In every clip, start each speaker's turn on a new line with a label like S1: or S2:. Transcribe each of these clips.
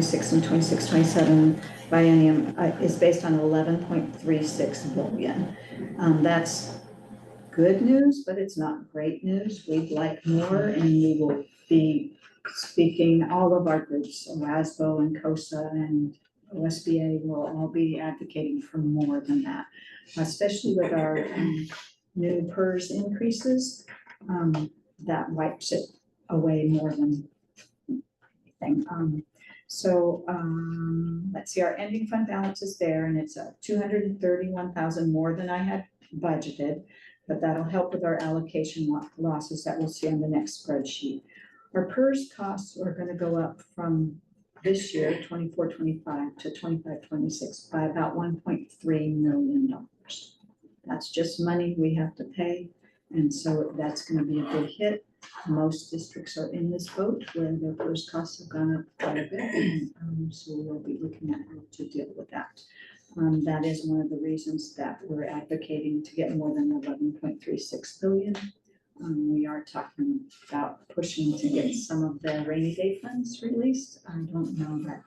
S1: 2026 and 26-27 biennium is based on 11.36 billion. That's good news, but it's not great news. We'd like more, and we will be speaking, all of our groups, WASBO and COSA and OSBA will all be advocating for more than that, especially with our new PERS increases. That wipes it away more than anything. Let's see, our ending fund balance is there, and it's 231,000 more than I had budgeted, but that'll help with our allocation losses that we'll see on the next spreadsheet. Our PERS costs are going to go up from this year, 24-25 to 25-26 by about $1.3 million. That's just money we have to pay, and so that's going to be a big hit. Most districts are in this boat where their PERS costs have gone up quite a bit, so we'll be looking at how to deal with that. That is one of the reasons that we're advocating to get more than 11.36 billion. We are talking about pushing to get some of the rainy day funds released. I don't know that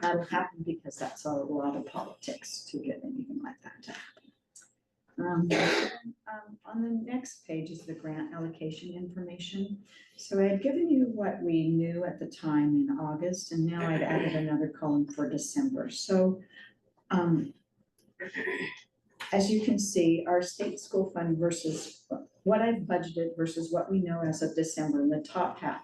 S1: that'll happen because that's a lot of politics to get anything like that to happen. On the next page is the grant allocation information. So I had given you what we knew at the time in August, and now I've added another column for December. So as you can see, our state school fund versus what I've budgeted versus what we know as of December in the top half,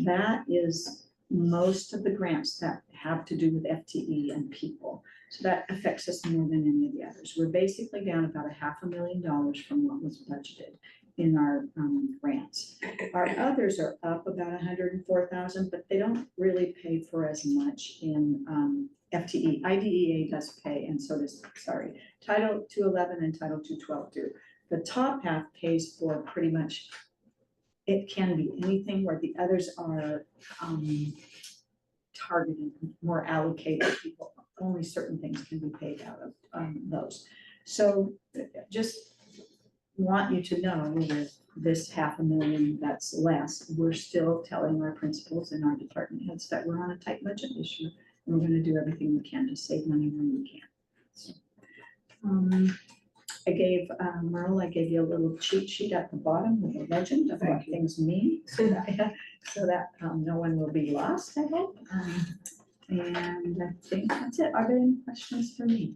S1: that is most of the grants that have to do with FTE and people. So that affects us more than any of the others. We're basically down about $500,000 from what was budgeted in our grants. Our others are up about 104,000, but they don't really pay for as much in FTE. IDEA does pay, and so does, Title 211 and Title 212 do. The top half pays for pretty much, it can be anything, where the others are targeted, more allocated people. Only certain things can be paid out of those. So just want you to know that this $500,000 that's less, we're still telling our principals and our department heads that we're on a tight budget this year. And we're going to do everything we can to save money when we can. So, I gave Merle, I gave you a little cheat sheet at the bottom with a legend of what things mean, so that no one will be lost, I hope. And I think that's it. Are there any questions for me?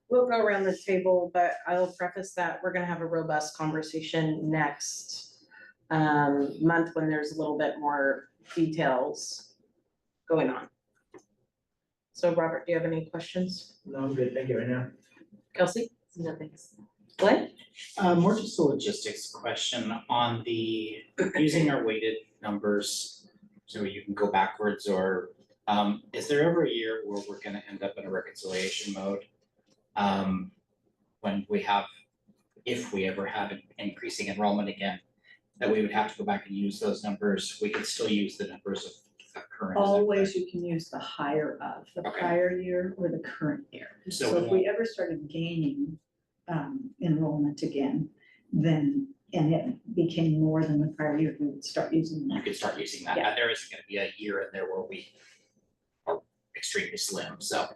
S2: We'll go around the table, but I'll preface that we're gonna have a robust conversation next month when there's a little bit more details going on. So Robert, do you have any questions?
S3: No, I'm good, thank you right now.
S2: Kelsey?
S4: No, thanks.
S2: Glenn?
S5: More just a logistics question on the using our weighted numbers, so you can go backwards, or is there ever a year where we're gonna end up in a reconciliation mode? When we have, if we ever have an increasing enrollment again, that we would have to go back and use those numbers. We could still use the numbers of current.
S1: Always you can use the higher of the
S5: Okay.
S1: prior year or the current year.
S5: So
S1: So if we ever started gaining enrollment again, then, and it became more than the prior year, we would start using
S5: You
S1: that.
S5: could start using that,
S1: Yeah.
S5: and there isn't gonna be a year in there where we are extremely slim, so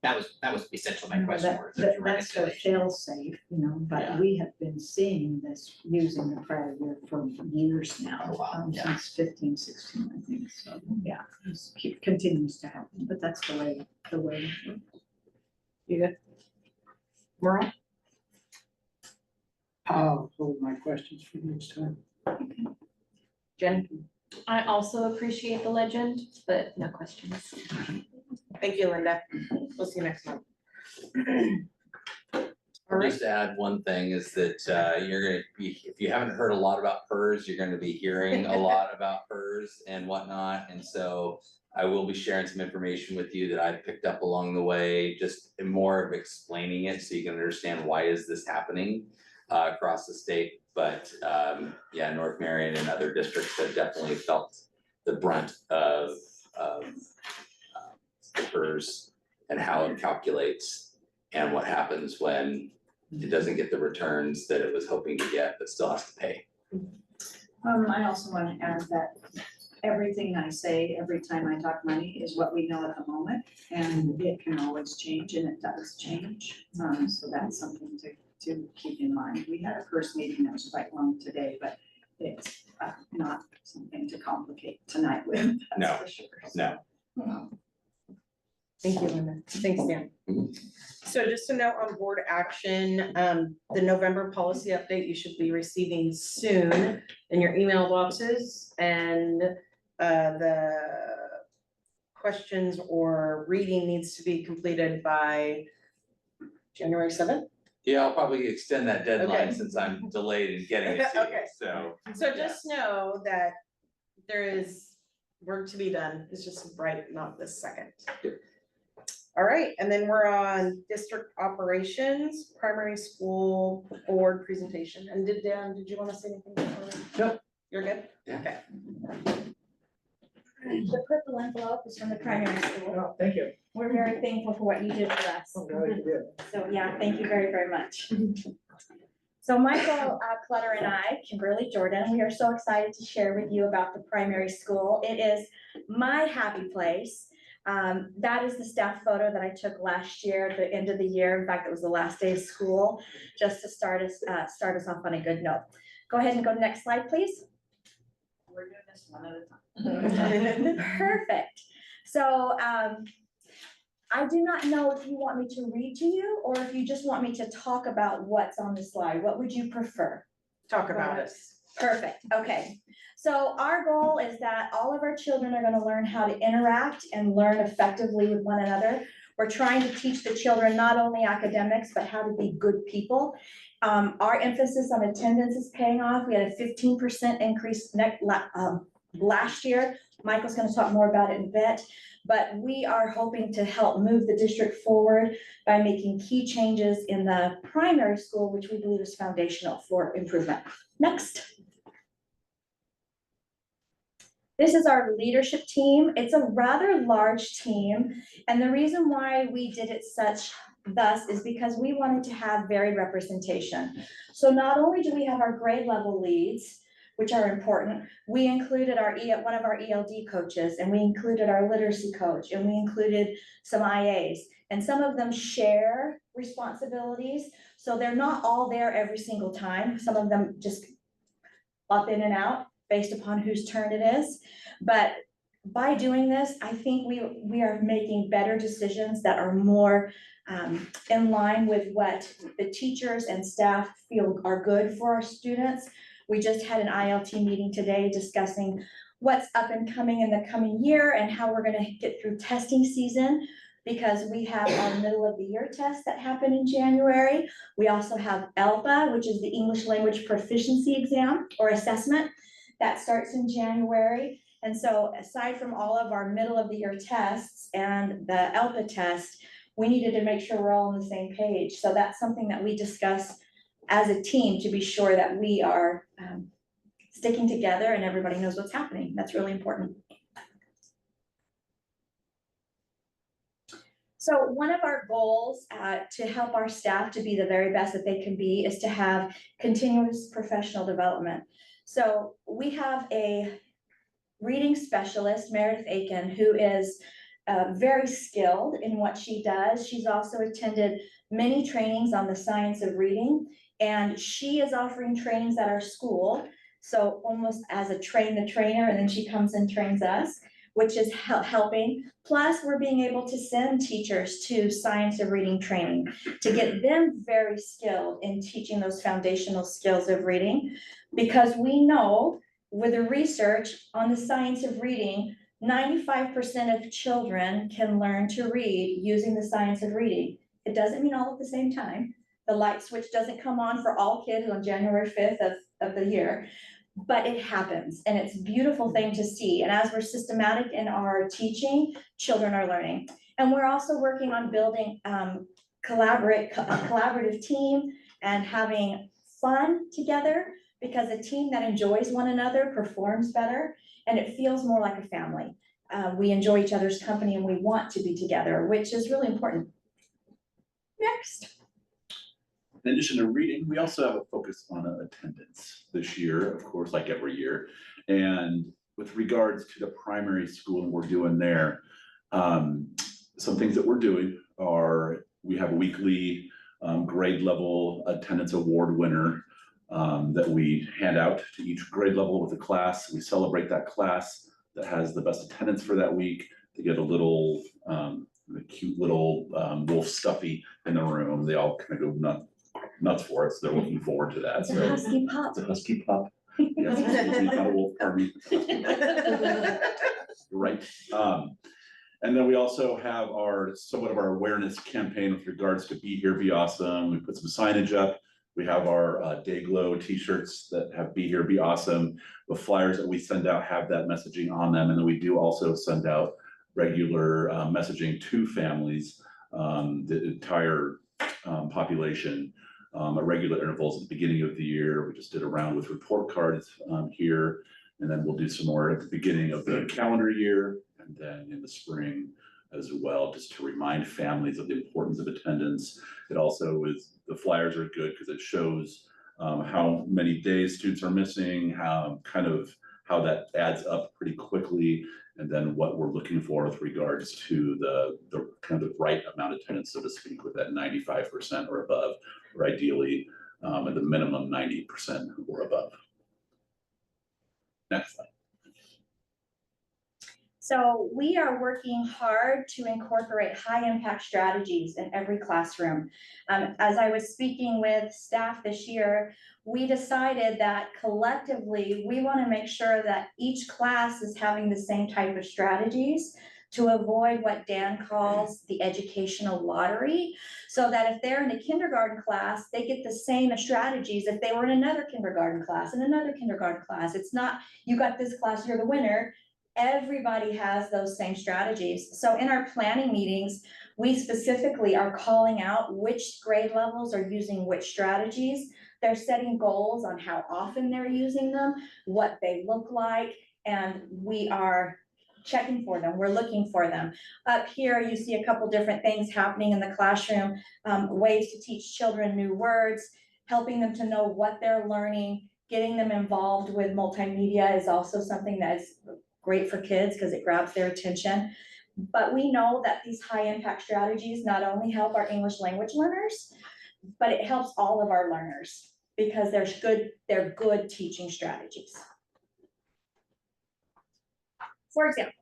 S5: that was essentially my
S1: No,
S5: question.
S1: that-
S5: was the
S1: That's the
S5: reconciliation.
S1: fail safe,
S5: Yeah.
S1: but we have been seeing this using the prior year for years now.
S5: Oh, wow, yeah.
S1: Since 15, 16, I think, so, yeah, this continues to happen, but that's the way.
S2: You good? Merle?
S3: I'll hold my questions for next time.
S2: Jen?
S4: I also appreciate the legend, but no questions.
S2: Thank you, Linda. We'll see you next month. All right,
S6: Just to add one thing is that you're gonna be, if you haven't heard a lot about PERS, you're gonna be hearing a lot about PERS and whatnot. And so I will be sharing some information with you that I've picked up along the way, just more of explaining it so you can understand why is this happening across the state. But yeah, North Marion and other districts have definitely felt the brunt of the PERS and how it calculates and what happens when it doesn't get the returns that it was hoping to get, but still has to pay.
S1: I also want to add that everything I say, every time I talk money is what we know at the moment, and it can always change, and it does change. So that's something to keep in mind. We had a first meeting that was quite long today, but it's not something to complicate tonight with,
S6: No,
S1: that's for sure.
S6: no.
S2: Thank you, Linda. Thanks, Dan.
S6: Mhm.
S2: So just a note on board action, the November policy update you should be receiving soon in your email boxes, and the questions or reading needs to be completed by January 7th.
S6: Yeah, I'll probably extend that deadline
S2: Okay.
S6: since I'm delayed in getting it to you,
S2: Okay.
S6: so.
S2: So just know that there is work to be done, it's just right, not this second. All right, and then we're on district operations, primary school board presentation, and did you wanna say anything before we?
S6: No.
S2: You're good?
S6: Yeah.
S2: Okay.
S4: The purple envelope is from the primary school.
S3: Oh, thank you.
S4: We're very thankful for what you did for us.
S3: I'm glad you did.
S4: So, yeah, thank you very, very much. So Michael Clutter and I, Kimberly Jordan, we are so excited to share with you about the primary school. It is my happy place. That is the staff photo that I took last year at the end of the year. In fact, it was the last day of school, just to start us off on a good note. Go ahead and go to the next slide, please.
S1: We're doing this one at a time.
S4: Perfect. So I do not know if you want me to read to you or if you just want me to talk about what's on the slide. What would you prefer?
S2: Talk about it.
S4: Perfect, okay. So our goal is that all of our children are gonna learn how to interact and learn effectively with one another. We're trying to teach the children not only academics, but how to be good people. Our emphasis on attendance is paying off. We had a 15% increase last year. Michael's gonna talk more about it in a bit, but we are hoping to help move the district forward by making key changes in the primary school, which we believe is foundational for improvement. Next. This is our leadership team. It's a rather large team, and the reason why we did it thus is because we wanted to have varied representation. So not only do we have our grade level leads, which are important, we included one of our ELD coaches, and we included our literacy coach, and we included some IAs, and some of them share responsibilities, so they're not all there every single time. Some of them just pop in and out based upon whose turn it is. But by doing this, I think we are making better decisions that are more in line with what the teachers and staff feel are good for our students. We just had an ILT meeting today discussing what's up and coming in the coming year and how we're gonna get through testing season, because we have our middle of the year tests that happen in January. We also have ELPA, which is the English Language Proficiency Exam or Assessment, that starts in January. And so aside from all of our middle of the year tests and the ELPA test, we needed to make sure we're all on the same page. So that's something that we discuss as a team to be sure that we are sticking together and everybody knows what's happening. That's really important. So one of our goals to help our staff to be the very best that they can be is to have continuous professional development. So we have a reading specialist, Meredith Aiken, who is very skilled in what she does. She's also attended many trainings on the science of reading, and she is offering trainings at our school. So almost as a train the trainer, and then she comes and trains us, which is helping. Plus, we're being able to send teachers to science of reading training to get them very skilled in teaching those foundational skills of reading. Because we know with the research on the science of reading, 95% of children can learn to read using the science of reading. It doesn't mean all at the same time. The light switch doesn't come on for all kids on January 5th of the year, but it happens, and it's a beautiful thing to see. And as we're systematic in our teaching, children are learning. And we're also working on building a collaborative team and having fun together, because a team that enjoys one another performs better and it feels more like a family. We enjoy each other's company and we want to be together, which is really important. Next.
S7: In addition to reading, we also have a focus on attendance this year, of course, like every year. And with regards to the primary school and we're doing there, some things that we're doing are, we have a weekly grade level attendance award winner that we hand out to each grade level with a class. We celebrate that class that has the best attendance for that week. They get a little, a cute little wolf stuffy in the room. They all kind of go nuts for it, so they're looking forward to that.
S4: It's a
S7: So
S4: husky pup.
S7: it's a husky pup. Yes, it's not a wolf, pardon me. It's a husky pup. Right. And then we also have somewhat of our awareness campaign with regards to Be Here, Be Awesome. We put some signage up. We have our Day Glow t-shirts that have Be Here, Be Awesome. The flyers that we send out have that messaging on them. And then we do also send out regular messaging to families, the entire population at regular intervals at the beginning of the year. We just did a round with report cards here. And then we'll do some more at the beginning of the calendar year and then in the spring as well, just to remind families of the importance of attendance. It also is, the flyers are good because it shows how many days students are missing, how that adds up pretty quickly, and then what we're looking for with regards to the kind of the right amount of attendance, so to speak, with that 95% or above, or ideally at the minimum 90% or above. Next slide.
S4: So we are working hard to incorporate high impact strategies in every classroom. As I was speaking with staff this year, we decided that collectively, we want to make sure that each class is having the same type of strategies to avoid what Dan calls the educational lottery. So that if they're in a kindergarten class, they get the same strategies if they were in another kindergarten class, in another kindergarten class. It's not, you got this class, you're the winner. Everybody has those same strategies. So in our planning meetings, we specifically are calling out which grade levels are using which strategies. They're setting goals on how often they're using them, what they look like, and we are checking for them. We're looking for them. Up here, you see a couple different things happening in the classroom, ways to teach children new words, helping them to know what they're learning, getting them involved with multimedia is also something that is great for kids because it grabs their attention. But we know that these high impact strategies not only help our English language learners, but it helps all of our learners because they're good teaching strategies. For example,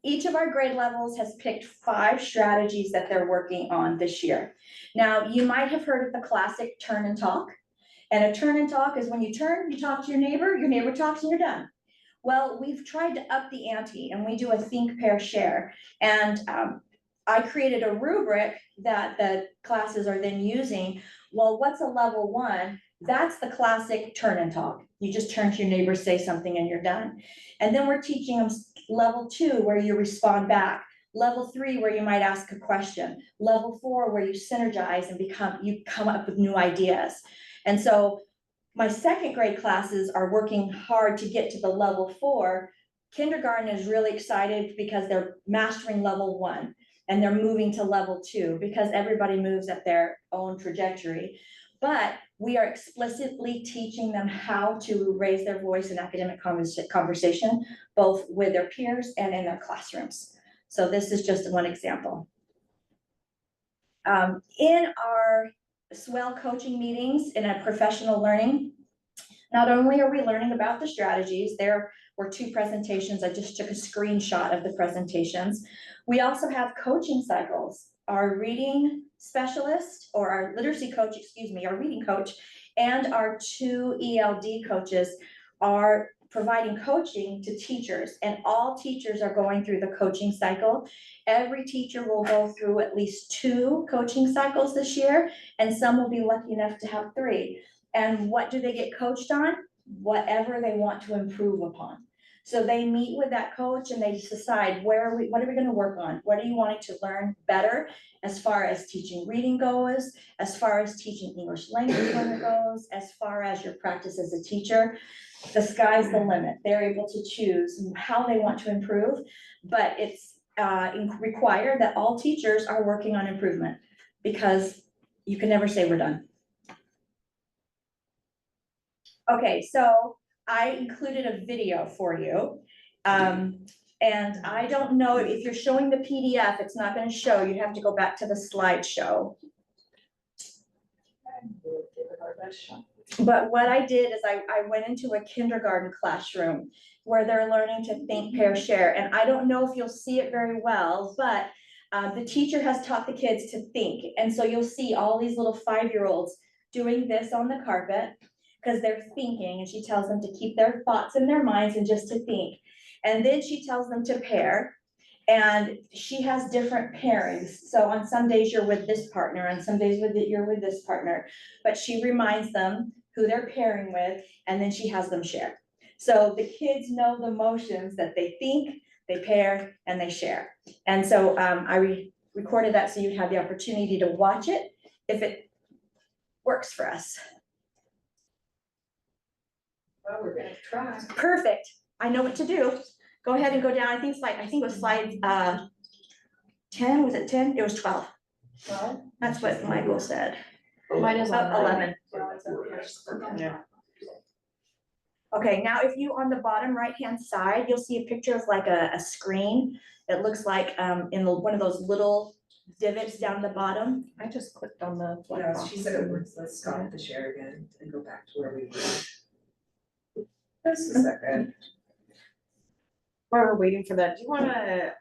S4: each of our grade levels has picked 5 strategies that they're working on this year. Now, you might have heard of the classic turn and talk. And a turn and talk is when you turn, you talk to your neighbor talks and you're done. Well, we've tried to up the ante and we do a think, pair, share. And I created a rubric that the classes are then using. Well, what's a level 1? That's the classic turn and talk. You just turn to your neighbor, say something, and you're done. And then we're teaching them level 2, where you respond back. Level 3, where you might ask a question. Level 4, where you synergize and you come up with new ideas. And so my second grade classes are working hard to get to the level 4. Kindergarten is really excited because they're mastering level 1 and they're moving to level 2 because everybody moves at their own trajectory. But we are explicitly teaching them how to raise their voice in academic conversation, both with their peers and in their classrooms. So this is just one example. In our Swell coaching meetings in a professional learning, not only are we learning about the strategies, there were 2 presentations. I just took a screenshot of the presentations. We also have coaching cycles. Our reading specialist, or our literacy coach, our reading coach, and our 2 ELD coaches are providing coaching to teachers, and all teachers are going through the coaching cycle. Every teacher will go through at least 2 coaching cycles this year, and some will be lucky enough to have 3. And what do they get coached on? Whatever they want to improve upon. So they meet with that coach and they decide what are we gonna work on? What are you wanting to learn better as far as teaching reading goes, as far as teaching English language learner goes, as far as your practice as a teacher. The sky's the limit. They're able to choose how they want to improve, but it's required that all teachers are working on improvement because you can never say we're done. Okay, so I included a video for you. And I don't know if you're showing the PDF, it's not gonna show, you have to go back to the slideshow. But what I did is I went into a kindergarten classroom where they're learning to think, pair, share. And I don't know if you'll see it very well, but the teacher has taught the kids to think. And so you'll see all these little 5-year-olds doing this on the carpet because they're thinking, and she tells them to keep their thoughts in their minds and just to think. And then she tells them to pair. And she has different pairings. So on some days you're with this partner, on some days you're with this partner. But she reminds them who they're pairing with, and then she has them share. So the kids know the motions that they think, they pair, and they share. And so I recorded that so you'd have the opportunity to watch it if it works for us.
S1: Well, we're gonna try.
S4: Perfect. I know what to do. Go ahead and go down. I think it was slide 10, was it 10? It was 12.
S1: Well,
S4: That's what Michael said.
S2: Mine is on
S4: 11.
S2: Yeah.
S4: Okay, now if you on the bottom right-hand side, you'll see a picture of like a screen. It looks like one of those little divots down the bottom.
S2: I just clicked on the.
S8: No, she said it works, let's stop the share again and go back to where we were. Just a second.
S2: While we're waiting for that, do you wanna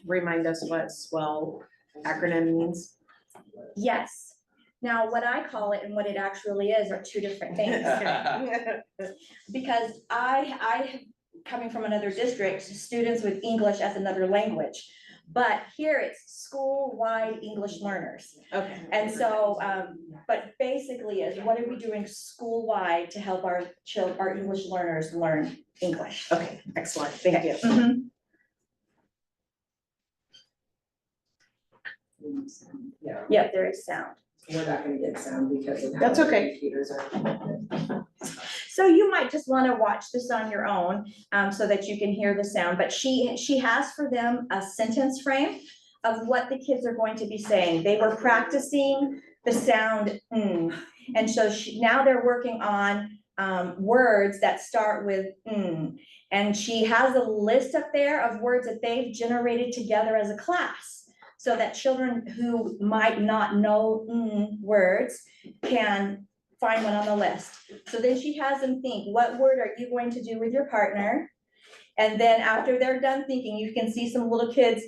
S2: remind us what SWELL acronym means?
S4: Yes. Now, what I call it and what it actually is are two different things. Because I, coming from another district, students with English as another language. But here it's school-wide English learners.
S2: Okay.
S4: And so, but basically is what are we doing school-wide to help our English learners learn English?
S2: Okay, excellent, thank you.
S4: Mhm.
S8: Yeah,
S4: Yep, there is sound.
S8: we're not gonna get sound because of how.
S2: That's
S8: the
S2: okay.
S8: Computers are.
S4: So you might just want to watch this on your own, so that you can hear the sound, but she has for them a sentence frame of what the kids are going to be saying. They were practicing the sound and so now they're working on words that start with and she has a list up there of words that they've generated together as a class. So that children who might not know words can find one on the list. So then she has them think, what word are you going to do with your partner? And then after they're done thinking, you can see some little kids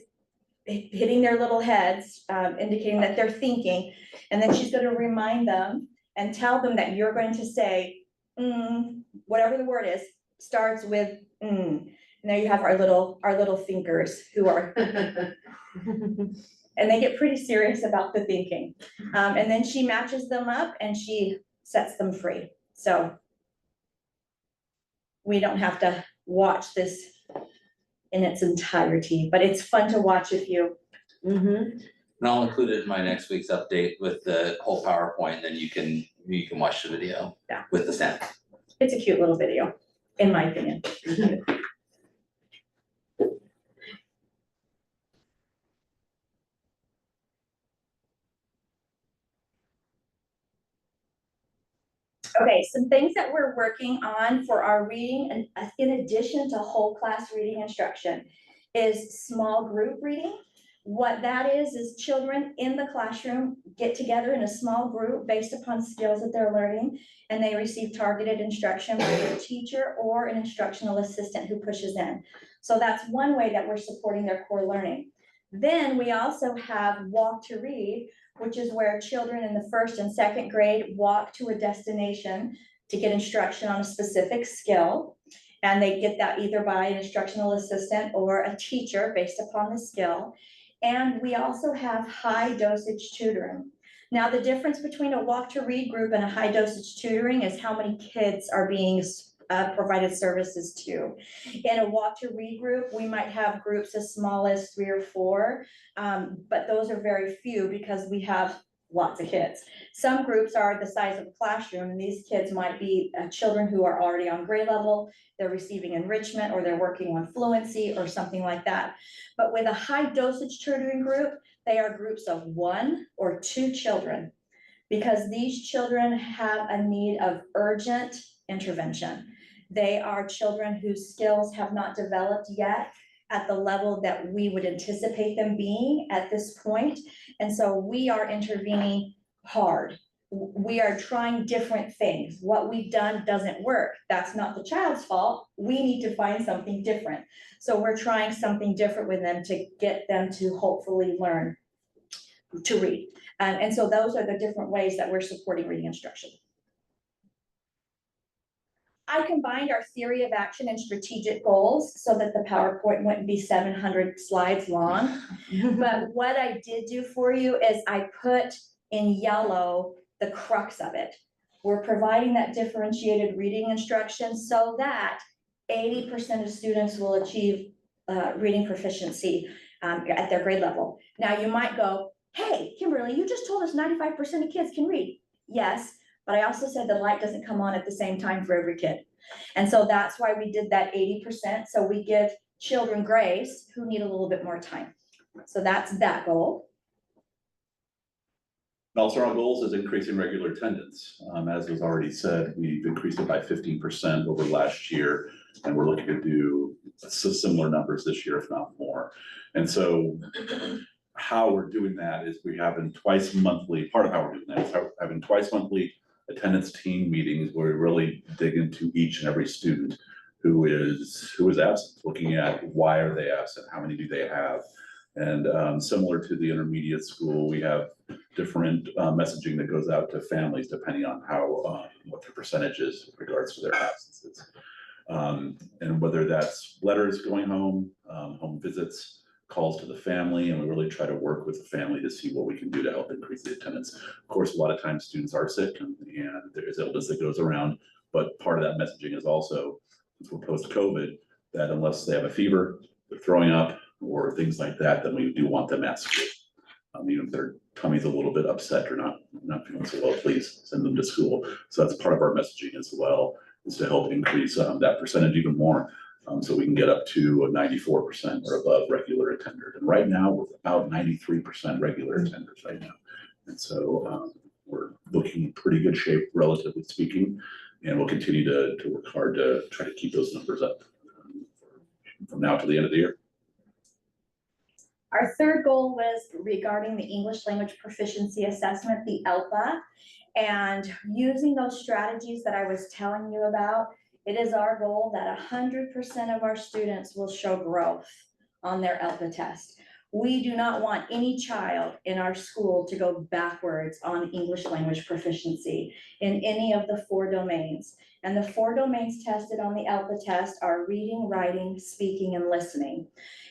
S4: hitting their little heads, indicating that they're thinking. And then she's gonna remind them and tell them that you're going to say, whatever the word is, starts with And there you have our little thinkers who are and they get pretty serious about the thinking. And then she matches them up and she sets them free. So we don't have to watch this in its entirety, but it's fun to watch if you.
S2: Mm-hmm.
S6: And I'll include it in my next week's update with the whole PowerPoint, then you can watch the video.
S4: Yeah.
S6: With the sound.
S4: It's a cute little video, in my opinion. Okay, some things that we're working on for our reading, and in addition to whole class reading instruction, is small group reading. What that is children in the classroom get together in a small group based upon skills that they're learning, and they receive targeted instruction from their teacher or an instructional assistant who pushes in. So that's one way that we're supporting their core learning. Then we also have Walk to Read, which is where children in the 1st and 2nd grade walk to a destination to get instruction on a specific skill. And they get that either by an instructional assistant or a teacher based upon the skill. And we also have high dosage tutoring. Now, the difference between a Walk to Read group and a high dosage tutoring is how many kids are being provided services to. In a Walk to Read group, we might have groups as small as 3 or 4, but those are very few because we have lots of kids. Some groups are the size of a classroom, and these kids might be children who are already on grade level, they're receiving enrichment, or they're working on fluency or something like that. But with a high dosage tutoring group, they are groups of 1 or 2 children, because these children have a need of urgent intervention. They are children whose skills have not developed yet at the level that we would anticipate them being at this point. And so we are intervening hard. We are trying different things. What we've done doesn't work. That's not the child's fault. We need to find something different. So we're trying something different with them to get them to hopefully learn to read. And so those are the different ways that we're supporting reading instruction. I combined our theory of action and strategic goals so that the PowerPoint wouldn't be 700 slides long. But what I did do for you is I put in yellow the crux of it. We're providing that differentiated reading instruction so that 80% of students will achieve reading proficiency at their grade level. Now you might go, hey, Kimberly, you just told us 95% of kids can read. Yes, but I also said the light doesn't come on at the same time for every kid. And so that's why we did that 80%. So we give children grace who need a little bit more time. So that's that goal.
S7: Also, our goals is increasing regular attendance. As was already said, we've increased it by 15% over last year, and we're looking to do similar numbers this year, if not more. And so how we're doing that is we having twice monthly, part of how we're doing that is having twice monthly attendance team meetings where we really dig into each and every student who is absent, looking at why are they absent, how many do they have. And similar to the intermediate school, we have different messaging that goes out to families depending on how what their percentage is in regards to their absences. And whether that's letters going home, home visits, calls to the family, and we really try to work with the family to see what we can do to help increase the attendance. Of course, a lot of times students are sick and there is illness that goes around, but part of that messaging is also, since we're post-COVID, that unless they have a fever, they're throwing up, or things like that, then we do want them at school. Even if their tummy's a little bit upset or not feeling so well, please send them to school. So that's part of our messaging as well, is to help increase that percentage even more. So we can get up to a 94% or above regular attenders. And right now, we're about 93% regular attenders right now. And so we're looking in pretty good shape, relatively speaking, and we'll continue to work hard to try to keep those numbers up from now to the end of the year.
S4: Our third goal was regarding the English language proficiency assessment, the ELPA, and using those strategies that I was telling you about. It is our goal that 100% of our students will show growth on their ELPA test. We do not want any child in our school to go backwards on English language proficiency in any of the 4 domains. And the 4 domains tested on the ELPA test are reading, writing, speaking, and listening.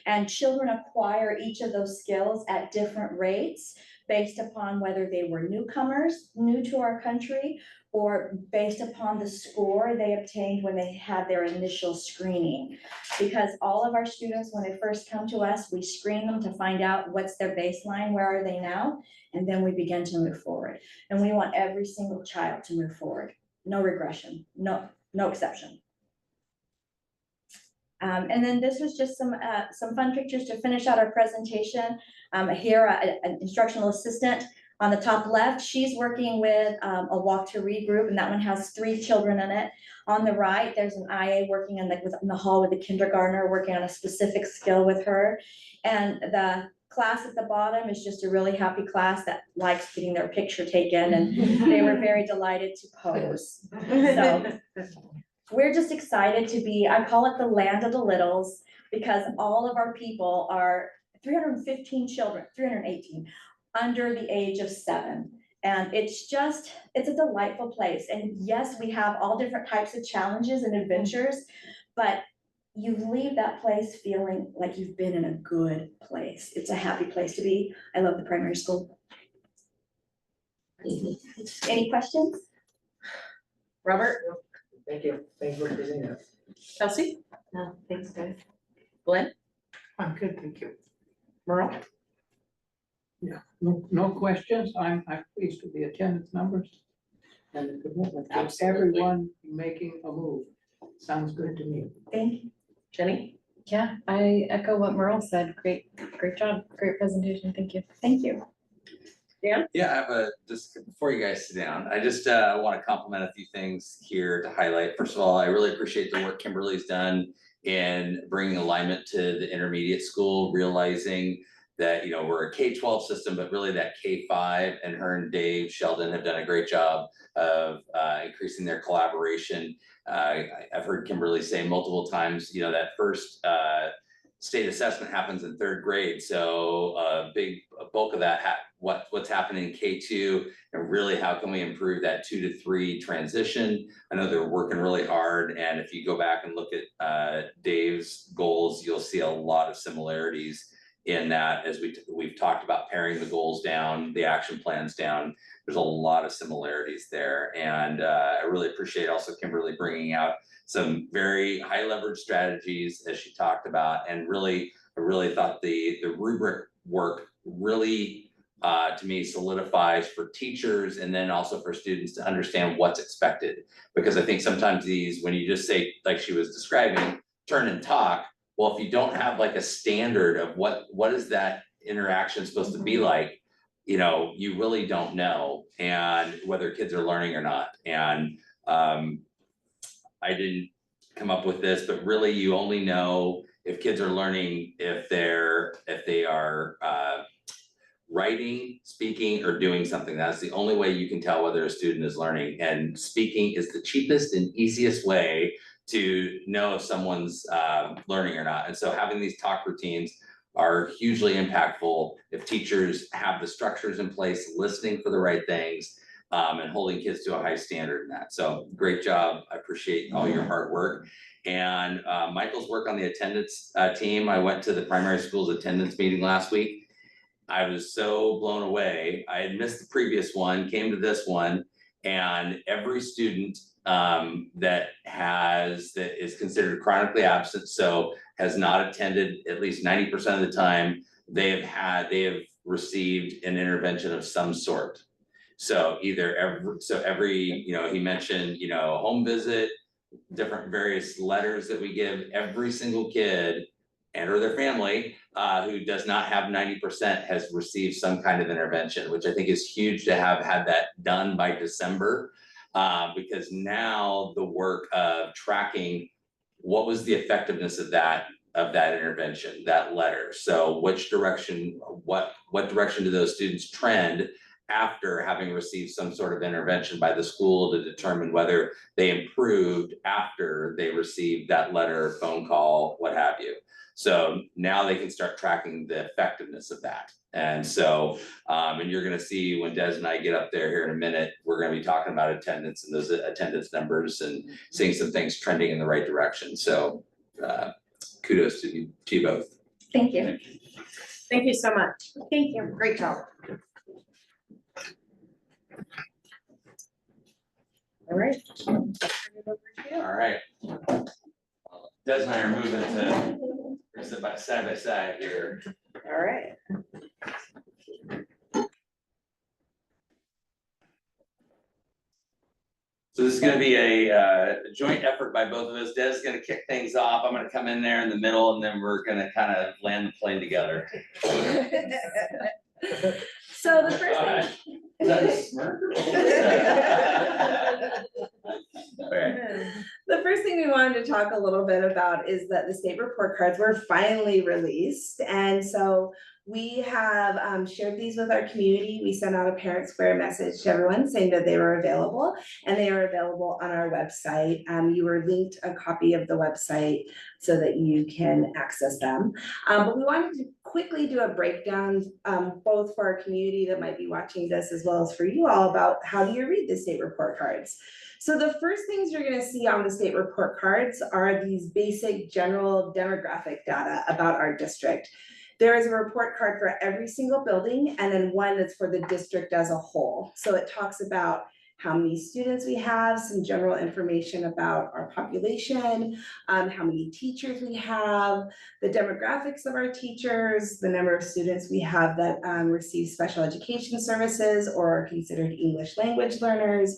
S4: And children acquire each of those skills at different rates based upon whether they were newcomers, new to our country, or based upon the score they obtained when they had their initial screening. Because all of our students, when they first come to us, we screen them to find out what's their baseline, where are they now, and then we begin to move forward. And we want every single child to move forward. No regression, no exception. And then this was just some fun pictures to finish out our presentation. Here, an instructional assistant on the top left, she's working with a Walk to Read group, and that one has 3 children in it. On the right, there's an IA working in the hall with a kindergartner, working on a specific skill with her. And the class at the bottom is just a really happy class that likes getting their picture taken, and they were very delighted to pose. So we're just excited to be, I call it the land of the littles, because all of our people are 315 children, 318, under the age of 7. And it's a delightful place. And yes, we have all different types of challenges and adventures, but you leave that place feeling like you've been in a good place. It's a happy place to be. I love the primary school. Any questions?
S2: Robert,
S3: Thank you. Thank you for presenting that.
S2: Kelsey,
S8: No, thanks, guys.
S2: Glenn,
S3: I'm good, thank you.
S2: Merle.
S3: Yeah, no questions. I'm pleased with the attendance numbers and the commitment of
S5: Absolutely.
S3: everyone making a move. Sounds good to me.
S4: Thank you.
S2: Jenny,
S9: Yeah, I echo what Merle said. Great job. Great presentation. Thank you.
S4: Thank you.
S2: Dan?
S6: Yeah, I have just before you guys sit down, I just want to compliment a few things here to highlight. First of all, I really appreciate the work Kimberly's done in bringing alignment to the intermediate school, realizing that, you know, we're a K-12 system, but really that K-5, and her and Dave Sheldon have done a great job of increasing their collaboration. I've heard Kimberly say multiple times, you know, that first state assessment happens in third grade, so a bulk of that what's happening in K2, and really how can we improve that 2 to 3 transition. I know they're working really hard, and if you go back and look at Dave's goals, you'll see a lot of similarities in that. As we've talked about paring the goals down, the action plans down, there's a lot of similarities there. And I really appreciate also Kimberly bringing out some very high leverage strategies as she talked about, and really, I really thought the rubric work really to me solidifies for teachers and then also for students to understand what's expected. Because I think sometimes these, when you just say, like she was describing, turn and talk, well, if you don't have like a standard of what is that interaction supposed to be like, you know, you really don't know, and whether kids are learning or not. And I didn't come up with this, but really you only know if kids are learning if they are writing, speaking, or doing something. That's the only way you can tell whether a student is learning. And speaking is the cheapest and easiest way to know if someone's learning or not. And so having these talk routines are hugely impactful if teachers have the structures in place, listening for the right things, and holding kids to a high standard in that. So great job. I appreciate all your hard work. And Michael's work on the attendance team. I went to the primary school's attendance meeting last week. I was so blown away. I had missed the previous one, came to this one, and every student that is considered chronically absent, so has not attended at least 90% of the time, they have received an intervention of some sort. So every, you know, he mentioned, you know, home visit, different various letters that we give every single kid and or their family who does not have 90% has received some kind of intervention, which I think is huge to have had that done by December. Because now the work of tracking what was the effectiveness of that intervention, that letter. So which direction, what direction do those students trend after having received some sort of intervention by the school to determine whether they improved after they received that letter, phone call, what have you. So now they can start tracking the effectiveness of that. And so, and you're gonna see when Des and I get up there here in a minute, we're gonna be talking about attendance and those attendance numbers and seeing some things trending in the right direction. So kudos to you both.
S4: Thank you.
S2: Thank you so much.
S4: Thank you.
S2: Great job. All right. Turn it over to you.
S6: All right. Des and I are moving to, we're gonna sit side by side here.
S2: All right.
S6: So this is gonna be a joint effort by both of us. Des is gonna kick things off. I'm gonna come in there in the middle, and then we're gonna kind of land the plane together.
S4: So the first thing.
S6: Is that a smirk? Okay.
S8: The first thing we wanted to talk a little bit about is that the state report cards were finally released. And so we have shared these with our community. We sent out a Parent Square message to everyone saying that they were available, and they are available on our website. You were linked a copy of the website so that you can access them. But we wanted to quickly do a breakdown, both for our community that might be watching this as well as for you all, about how do you read the state report cards. So the first things you're gonna see on the state report cards are these basic general demographic data about our district. There is a report card for every single building, and then one that's for the district as a whole. So it talks about how many students we have, some general information about our population, how many teachers we have, the demographics of our teachers, the number of students we have that receive special education services or are considered English language learners,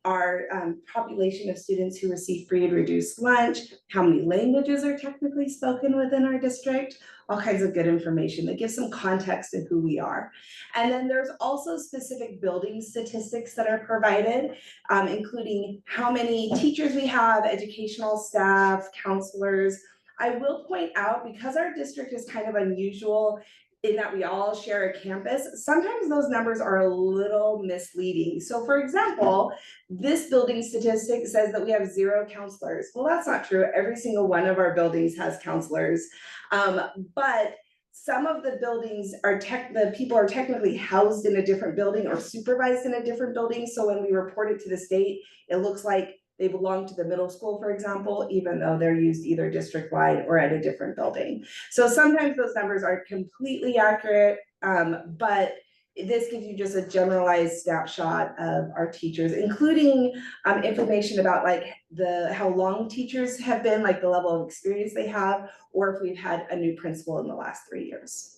S8: our population of students who receive free and reduced lunch, how many languages are technically spoken within our district, all kinds of good information that gives some context to who we are. And then there's also specific building statistics that are provided, including how many teachers we have, educational staff, counselors. I will point out, because our district is kind of unusual in that we all share a campus, sometimes those numbers are a little misleading. So for example, this building statistic says that we have 0 counselors. Well, that's not true. Every single one of our buildings has counselors. But some of the buildings are the people are technically housed in a different building or supervised in a different building. So when we report it to the state, it looks like they belong to the middle school, for example, even though they're used either district-wide or at a different building. So sometimes those numbers are completely accurate, but this gives you just a generalized snapshot of our teachers, including information about like how long teachers have been, like the level of experience they have, or if we've had a new principal in the last 3 years.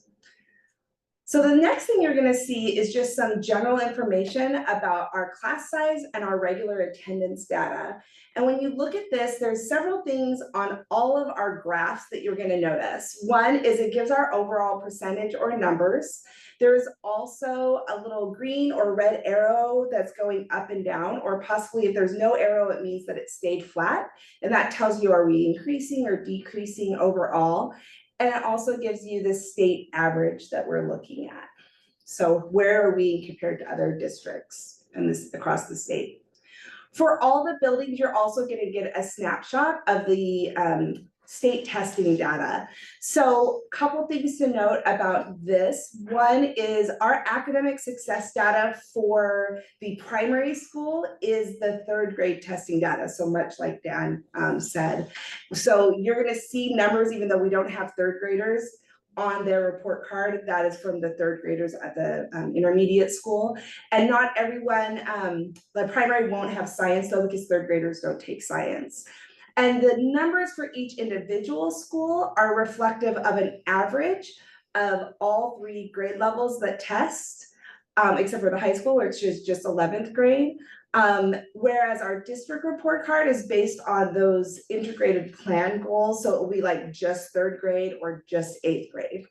S8: So the next thing you're gonna see is just some general information about our class size and our regular attendance data. And when you look at this, there's several things on all of our graphs that you're gonna notice. One is it gives our overall percentage or numbers. There's also a little green or red arrow that's going up and down, or possibly if there's no arrow, it means that it stayed flat. And that tells you, are we increasing or decreasing overall? And it also gives you the state average that we're looking at. So where are we compared to other districts and this across the state? For all the buildings, you're also gonna get a snapshot of the state testing data. So a couple things to note about this. One is our academic success data for the primary school is the 3rd grade testing data, so much like Dan said. So you're gonna see numbers, even though we don't have 3rd graders on their report card, that is from the 3rd graders at the intermediate school. And not everyone, the primary won't have science though, because 3rd graders don't take science. And the numbers for each individual school are reflective of an average of all 3 grade levels that test, except for the high school, which is just 11th grade. Whereas our district report card is based on those integrated plan goals. So it will be like just 3rd grade or just 8th grade.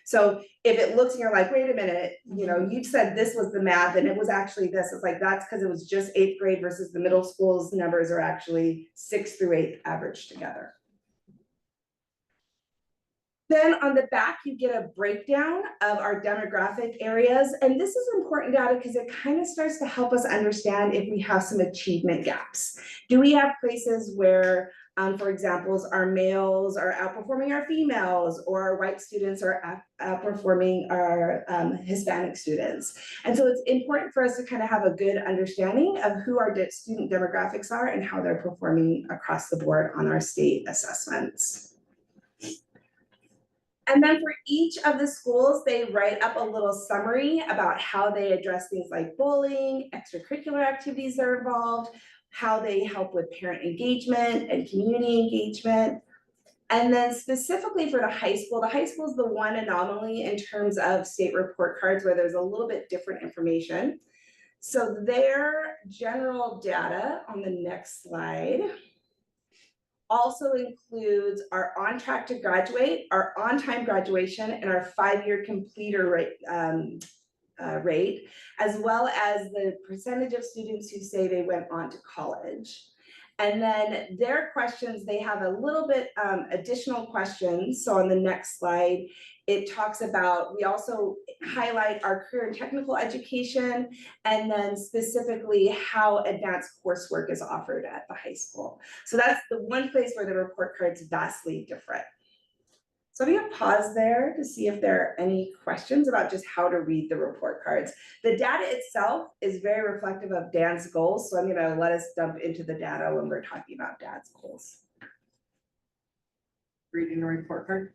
S8: So if it looks and you're like, wait a minute, you know, you said this was the math and it was actually this, it's like, that's because it was just 8th grade versus the middle school's numbers are actually 6th through 8th averaged together. Then on the back, you get a breakdown of our demographic areas. And this is important data because it kind of starts to help us understand if we have some achievement gaps. Do we have places where, for example, our males are outperforming our females, or our white students are outperforming our Hispanic students? And so it's important for us to kind of have a good understanding of who our student demographics are and how they're performing across the board on our state assessments. And then for each of the schools, they write up a little summary about how they address things like bullying, extracurricular activities that are involved, how they help with parent engagement and community engagement. And then specifically for the high school is the one anomaly in terms of state report cards where there's a little bit different information. So their general data on the next slide also includes our on track to graduate, our on-time graduation, and our 5-year completer rate, as well as the percentage of students who say they went on to college. And then their questions, they have a little bit additional questions. So on the next slide, it talks about, we also highlight our career and technical education, and then specifically how advanced coursework is offered at the high school. So that's the one place where the report card's vastly different. So I'm gonna pause there to see if there are any questions about just how to read the report cards. The data itself is very reflective of Dan's goals, so I'm gonna let us dump into the data when we're talking about Dan's goals.
S2: Reading the report card.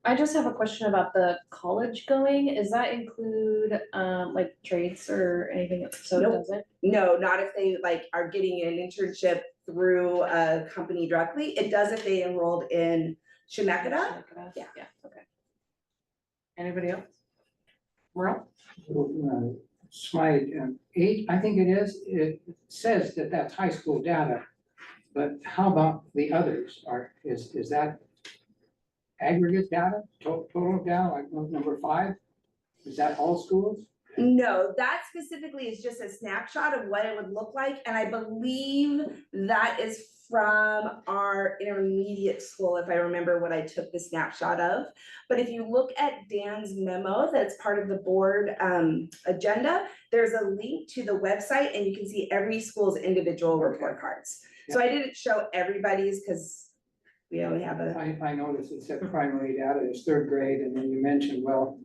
S9: I just have a question about the college going. Does that include like trades or anything? So
S8: Nope.
S9: does it?
S8: No, not if they like are getting an internship through a company directly. It does if they enrolled in Shemeketa. Yeah.
S2: Yeah, okay. Anybody else? Merle?
S3: slide 8, I think it is, it says that that's high school data. But how about the others? Is that aggregate data, total data, like number 5? Is that all schools?
S8: No, that specifically is just a snapshot of what it would look like, and I believe that is from our intermediate school, if I remember what I took the snapshot of. But if you look at Dan's memo, that's part of the board agenda, there's a link to the website and you can see every school's individual report cards. So I didn't show everybody's because we only have a.
S3: I noticed it said primary data is 3rd grade, and then you mentioned, well,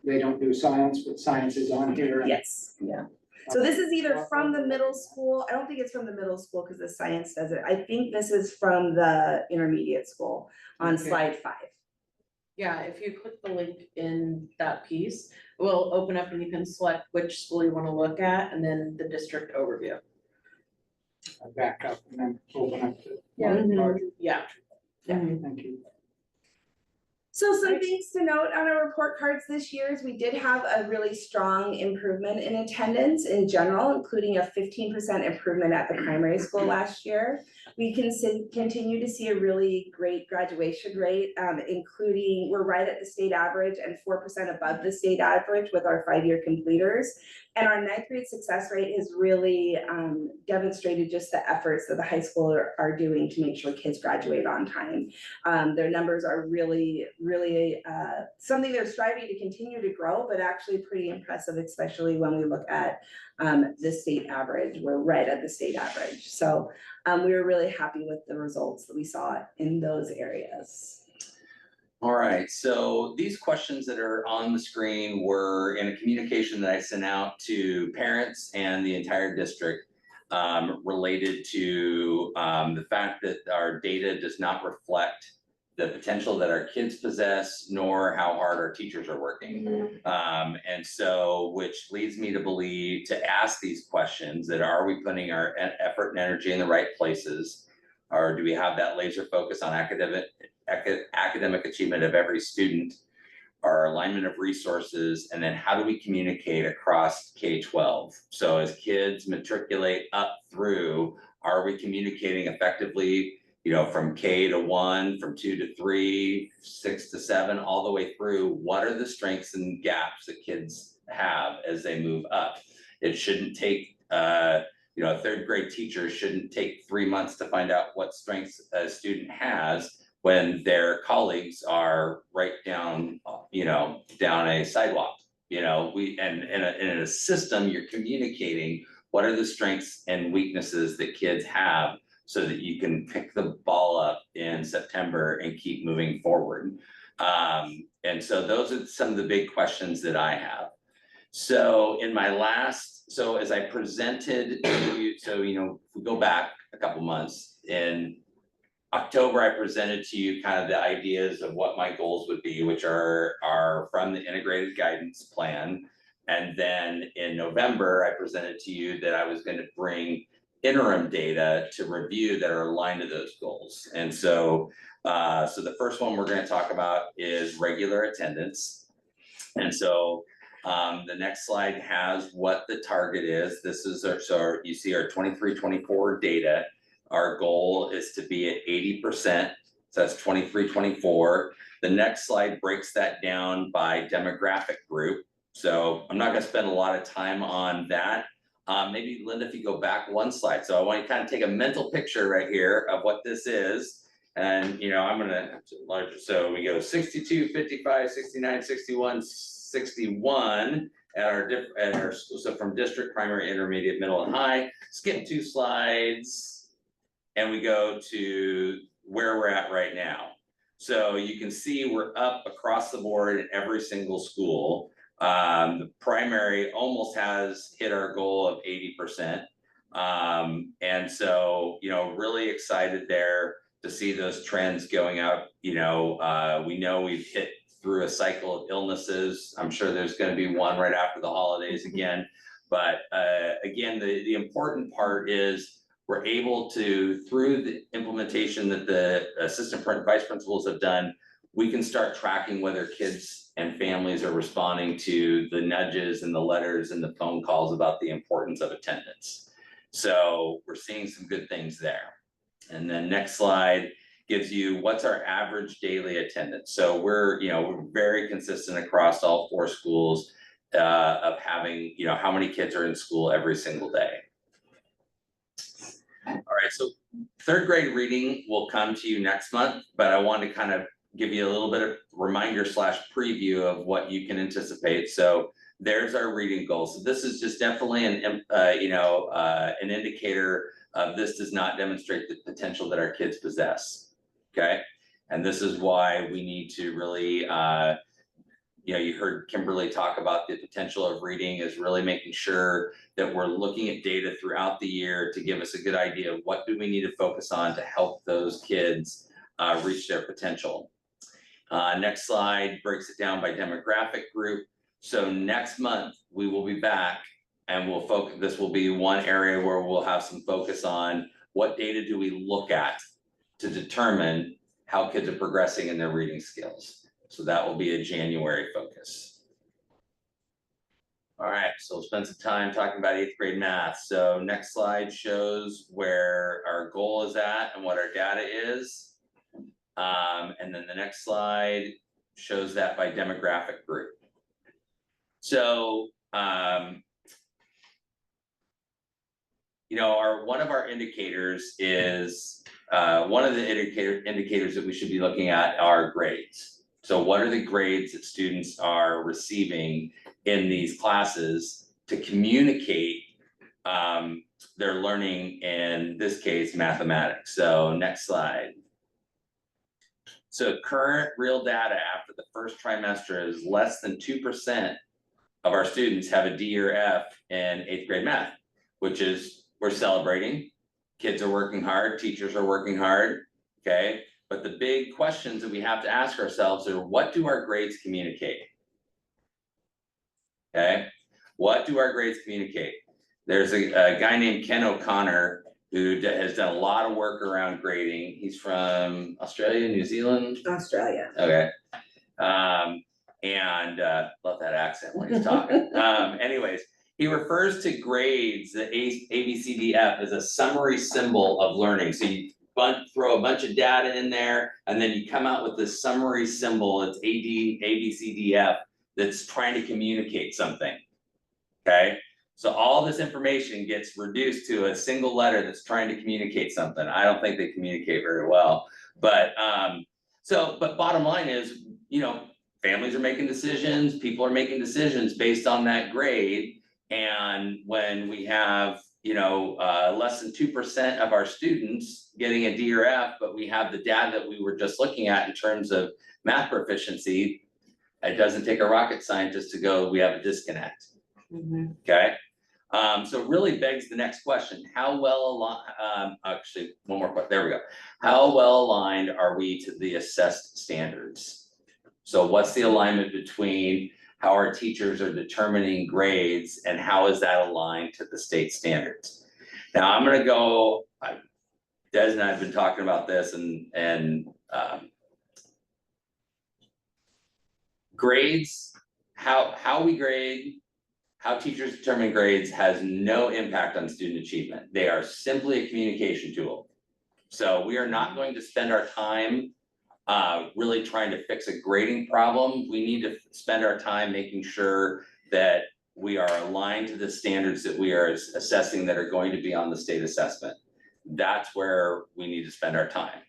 S3: they don't do science, but science is on here.
S8: Yes, yeah. So this is either from the middle school, I don't think it's from the middle school because the science does it. I think this is from the intermediate school on
S3: Okay.
S8: slide 5.
S2: Yeah, if you click the link in that piece, it will open up and you can select which school you wanna look at and then the district overview.
S3: I back up and then open up to.
S9: Yeah.
S2: Yeah.
S3: Thank you.
S8: So some things to note on our report cards this year is we did have a really strong improvement in attendance in general, including a 15% improvement at the primary school last year. We can continue to see a really great graduation rate, including we're right at the state average and 4% above the state average with our 5-year completers. And our 9th grade success rate has really demonstrated just the efforts that the high school are doing to make sure kids graduate on time. Their numbers are really something they're striving to continue to grow, but actually pretty impressive, especially when we look at the state average. We're right at the state average. So we were really happy with the results that we saw in those areas.
S6: All right, so these questions that are on the screen were in a communication that I sent out to parents and the entire district related to the fact that our data does not reflect the potential that our kids possess, nor how hard our teachers are working. And so, which leads me to believe, to ask these questions, that are we putting our effort and energy in the right places? Or do we have that laser focus on academic achievement of every student, our alignment of resources, and then how do we communicate across K-12? So as kids matriculate up through, are we communicating effectively, you know, from K to 1, from 2 to 3, 6 to 7, all the way through? What are the strengths and gaps that kids have as they move up? It shouldn't take, you know, a 3rd grade teacher shouldn't take 3 months to find out what strengths a student has when their colleagues are right down, you know, down a sidewalk. You know, and in a system, you're communicating what are the strengths and weaknesses that kids have so that you can pick the ball up in September and keep moving forward. And so those are some of the big questions that I have. So in my so as I presented to you, so, you know, if we go back a couple months, in October, I presented to you kind of the ideas of what my goals would be, which are from the integrated guidance plan. And then in November, I presented to you that I was going to bring interim data to review that are aligned to those goals. And so, so the first one we're going to talk about is regular attendance. And so the next slide has what the target is. This is so you see our 23-24 data. Our goal is to be at 80%. So that's 23-24. The next slide breaks that down by demographic group. So I'm not going to spend a lot of time on that. Maybe Linda, if you go back one slide. So I want to kind of take a mental picture right here of what this is. And, you know, I'm going to larger. So we go 62, 55, 69, 61, 61 at our so from district, primary, intermediate, middle, and high. Skip 2 slides, and we go to where we're at right now. So you can see we're up across the board in every single school. The primary almost has hit our goal of 80%. And so, you know, really excited there to see those trends going up. You know, we know we've hit through a cycle of illnesses. I'm sure there's going to be one right after the holidays again. But again, the important part is we're able to, through the implementation that the assistant vice principals have done, we can start tracking whether kids and families are responding to the nudges and the letters and the phone calls about the importance of attendance. So we're seeing some good things there. And then next slide gives you what's our average daily attendance. So we're very consistent across all 4 schools of having, how many kids are in school every single day. All right, so 3rd grade reading will come to you next month, but I want to kind of give you a little bit of reminder / preview of what you can anticipate. So there's our reading goal. So this is just definitely an indicator of this does not demonstrate the potential that our kids possess. Okay, and this is why we need to really, you heard Kimberly talk about the potential of reading is really making sure that we're looking at data throughout the year to give us a good idea of what do we need to focus on to help those kids reach their potential. Next slide breaks it down by demographic group. So next month we will be back and we'll focus, this will be one area where we'll have some focus on what data do we look at to determine how kids are progressing in their reading skills. So that will be a January focus. All right, so we'll spend some time talking about 8th grade math. So next slide shows where our goal is at and what our data is. And then the next slide shows that by demographic group. So, one of our indicators is, one of the indicators that we should be looking at are grades. So what are the grades that students are receiving in these classes to communicate their learning, in this case, mathematics. So next slide. So current real data after the first trimester is less than 2% of our students have a D or F in 8th grade math, which is, we're celebrating. Kids are working hard, teachers are working hard, okay? But the big questions that we have to ask ourselves are, what do our grades communicate? Okay, what do our grades communicate? There's a guy named Ken O'Connor who has done a lot of work around grading. He's from Australia, New Zealand?
S8: Australia.
S6: Okay. Love that accent when he's talking. Anyways, he refers to grades, the A, B, C, D, F, as a summary symbol of learning. So you throw a bunch of data in there, and then you come out with this summary symbol. It's A, B, C, D, F, that's trying to communicate something. Okay, so all this information gets reduced to a single letter that's trying to communicate something. I don't think they communicate very well, but but bottom line is, families are making decisions, people are making decisions based on that grade. And when we have, less than 2% of our students getting a D or F, but we have the data that we were just looking at in terms of math proficiency, it doesn't take a rocket scientist to go, we have a disconnect. Okay, so it really begs the next question: how well aligned? Actually, one more question. There we go. How well aligned are we to the assessed standards? So, what's the alignment between how our teachers are determining grades and how is that aligned to the state standards? Now, I'm going to go. Des and I have been talking about this, and grades, how we grade, how teachers determine grades has no impact on student achievement. They are simply a communication tool. So we are not going to spend our time really trying to fix a grading problem. We need to spend our time making sure that we are aligned to the standards that we are assessing that are going to be on the state assessment. That's where we need to spend our time.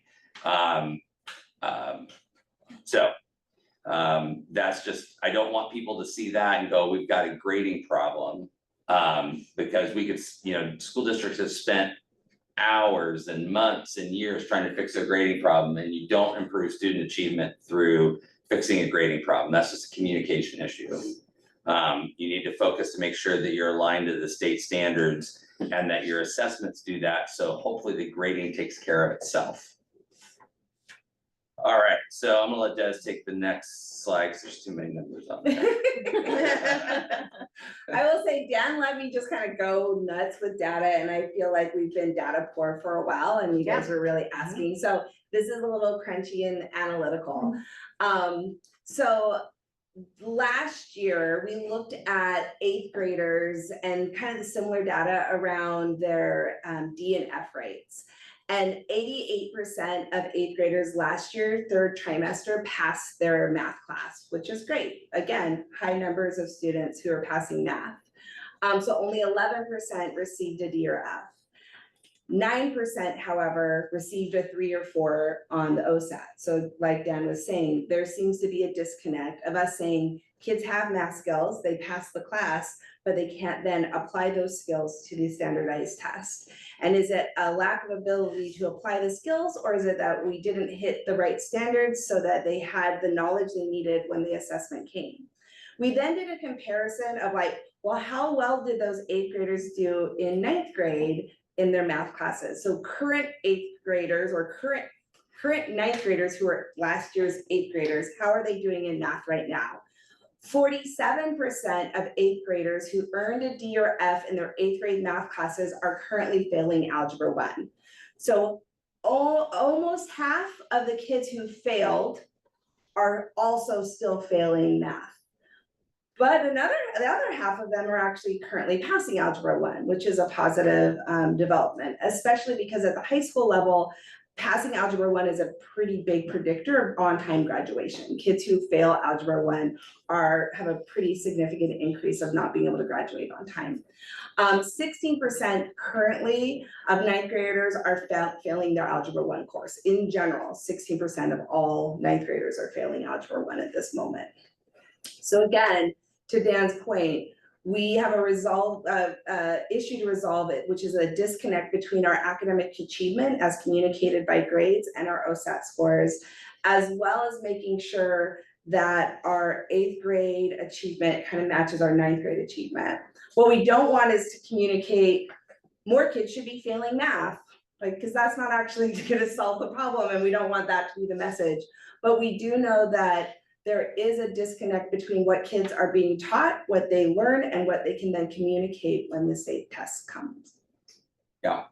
S6: That's just, I don't want people to see that and go, we've got a grading problem. Because we could, school districts have spent hours and months and years trying to fix a grading problem, and you don't improve student achievement through fixing a grading problem. That's just a communication issue. You need to focus to make sure that you're aligned to the state standards and that your assessments do that. So hopefully the grading takes care of itself. All right, so I'm gonna let Des take the next slide because there's too many numbers on there.
S8: I will say Dan let me just kind of go nuts with data, and I feel like we've been data poor for a while and you guys were really asking. So this is a little crunchy and analytical. So last year, we looked at 8th graders and kind of the similar data around their D and F rates. And 88% of 8th graders last year, third trimester, passed their math class, which is great. Again, high numbers of students who are passing math. So only 11% received a D or F. 9%, however, received a 3 or 4 on the OSAT. So like Dan was saying, there seems to be a disconnect of us saying kids have math skills, they pass the class, but they can't then apply those skills to the standardized test. And is it a lack of ability to apply the skills, or is it that we didn't hit the right standards so that they had the knowledge they needed when the assessment came? We then did a comparison of like, well, how well did those 8th graders do in 9th grade in their math classes? So current 8th graders or current 9th graders who are last year's 8th graders, how are they doing in math right now? 47% of 8th graders who earned a D or F in their 8th grade math classes are currently failing Algebra 1. So almost half of the kids who failed are also still failing math. But the other half of them are actually currently passing Algebra 1, which is a positive development, especially because at the high school level, passing Algebra 1 is a pretty big predictor of on-time graduation. Kids who fail Algebra 1 have a pretty significant increase of not being able to graduate on time. 16% currently of 9th graders are failing their Algebra 1 course. In general, 16% of all 9th graders are failing Algebra 1 at this moment. So again, to Dan's point, we have a issue to resolve it, which is a disconnect between our academic achievement as communicated by grades and our OSAT scores, as well as making sure that our 8th grade achievement kind of matches our 9th grade achievement. What we don't want is to communicate more kids should be failing math, like, because that's not actually gonna solve the problem, and we don't want that to be the message. But we do know that there is a disconnect between what kids are being taught, what they learn, and what they can then communicate when the state test comes.
S6: Yeah.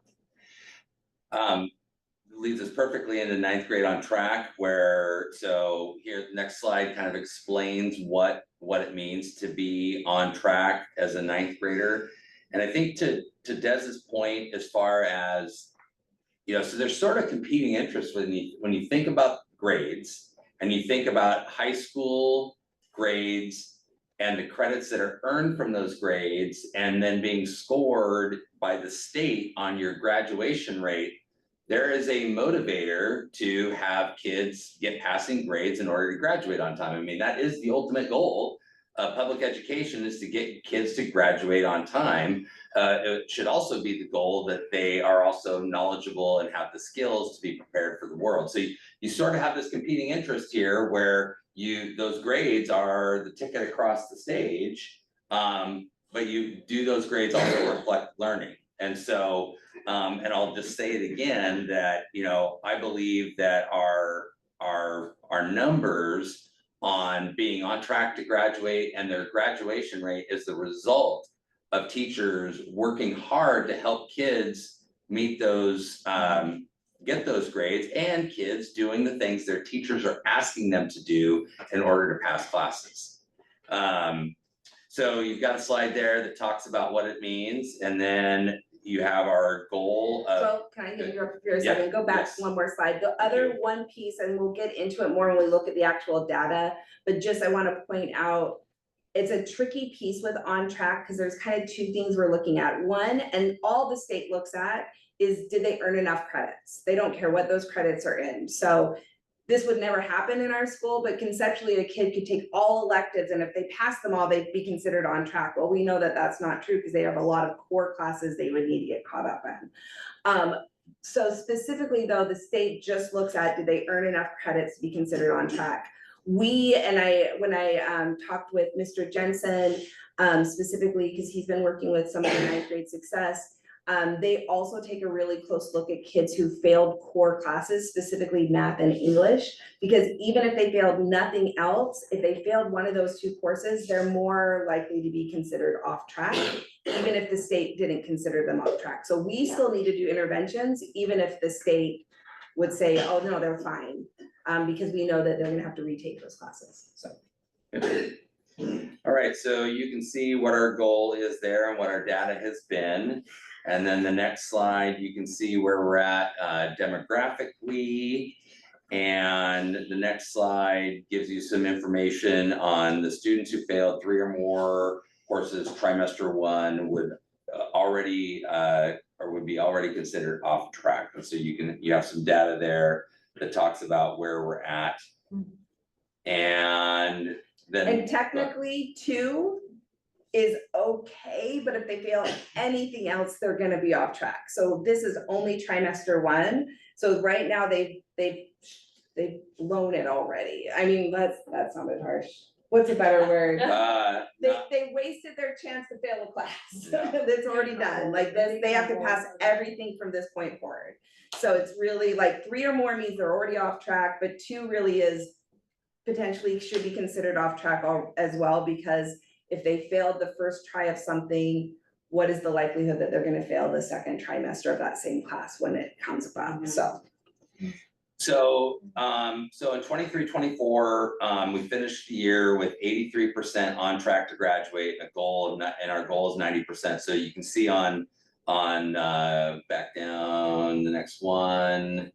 S6: Leads us perfectly into 9th grade on track, where, so here, the next slide kind of explains what it means to be on track as a 9th grader. And I think to Des's point, as far as, you know, so there's sort of competing interests when you think about grades, and you think about high school grades and the credits that are earned from those grades and then being scored by the state on your graduation rate, there is a motivator to have kids get passing grades in order to graduate on time. I mean, that is the ultimate goal of public education, is to get kids to graduate on time. It should also be the goal that they are also knowledgeable and have the skills to be prepared for the world. So you sort of have this competing interest here where those grades are the ticket across the stage, but you do those grades also reflect learning. And so, and I'll just say it again, that, you know, I believe that our numbers on being on track to graduate and their graduation rate is the result of teachers working hard to help kids meet those, get those grades, and kids doing the things their teachers are asking them to do in order to pass classes. So you've got a slide there that talks about what it means, and then you have our goal of.
S8: So can I interrupt for a second? Go back
S6: yes.
S8: to one more slide. The other one piece, and we'll get into it more when we look at the actual data, but just I want to point out, it's a tricky piece with on track because there's kind of two things we're looking at. One, and all the state looks at, is did they earn enough credits? They don't care what those credits are in. So this would never happen in our school, but conceptually a kid could take all electives, and if they pass them all, they'd be considered on track. Well, we know that that's not true because they have a lot of core classes they would need to get caught up in. So specifically though, the state just looks at, did they earn enough credits to be considered on track? When I talked with Mr. Jensen, specifically because he's been working with some of the 9th grade success, they also take a really close look at kids who failed core classes, specifically math and English, because even if they failed nothing else, if they failed one of those 2 courses, they're more likely to be considered off track, even if the state didn't consider them off track. So we still need to do interventions, even if the state would say, oh, no, they're fine. Because we know that they're gonna have to retake those classes, so.
S6: All right, so you can see what our goal is there and what our data has been. And then the next slide, you can see where we're at demographically. And the next slide gives you some information on the students who failed 3 or more courses trimester 1 would already or would be already considered off track. And so you have some data there that talks about where we're at. And then.
S8: And technically 2 is okay, but if they fail anything else, they're gonna be off track. So this is only trimester 1. So right now they've blown it already. I mean, that sounded harsh. What's a better word? They wasted their chance to fail a class.
S6: Yeah.
S8: That's already done. Like this, they have to pass everything from this point forward. So it's really like 3 or more means they're already off track, but 2 really is potentially should be considered off track as well, because if they failed the first try of something, what is the likelihood that they're gonna fail the second trimester of that same class when it comes about, so.
S6: So in 23-24, we finished the year with 83% on track to graduate, and our goal is 90%. So you can see on back down the next one.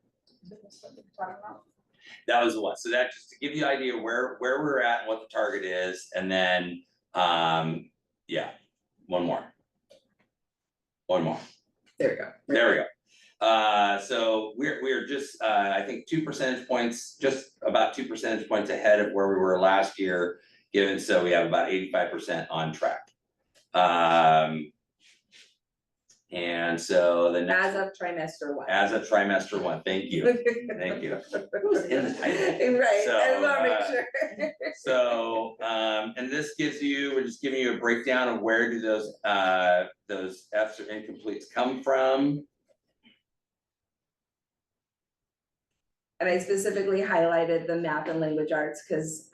S6: That was the one. So that just to give you an idea where we're at and what the target is, and then yeah, one more.
S8: There we go.
S6: There we go. So we're just, I think 2 percentage points, just about 2 percentage points ahead of where we were last year, given, so we have about 85% on track. And so the next.
S8: As of trimester 1.
S6: As of trimester 1, thank you, thank you. It was in the title.
S8: Right,
S6: So,
S8: I wanna make sure.
S6: So, and this gives you, we're just giving you a breakdown of where do those Fs or incompletes come from.
S8: And I specifically highlighted the math and language arts because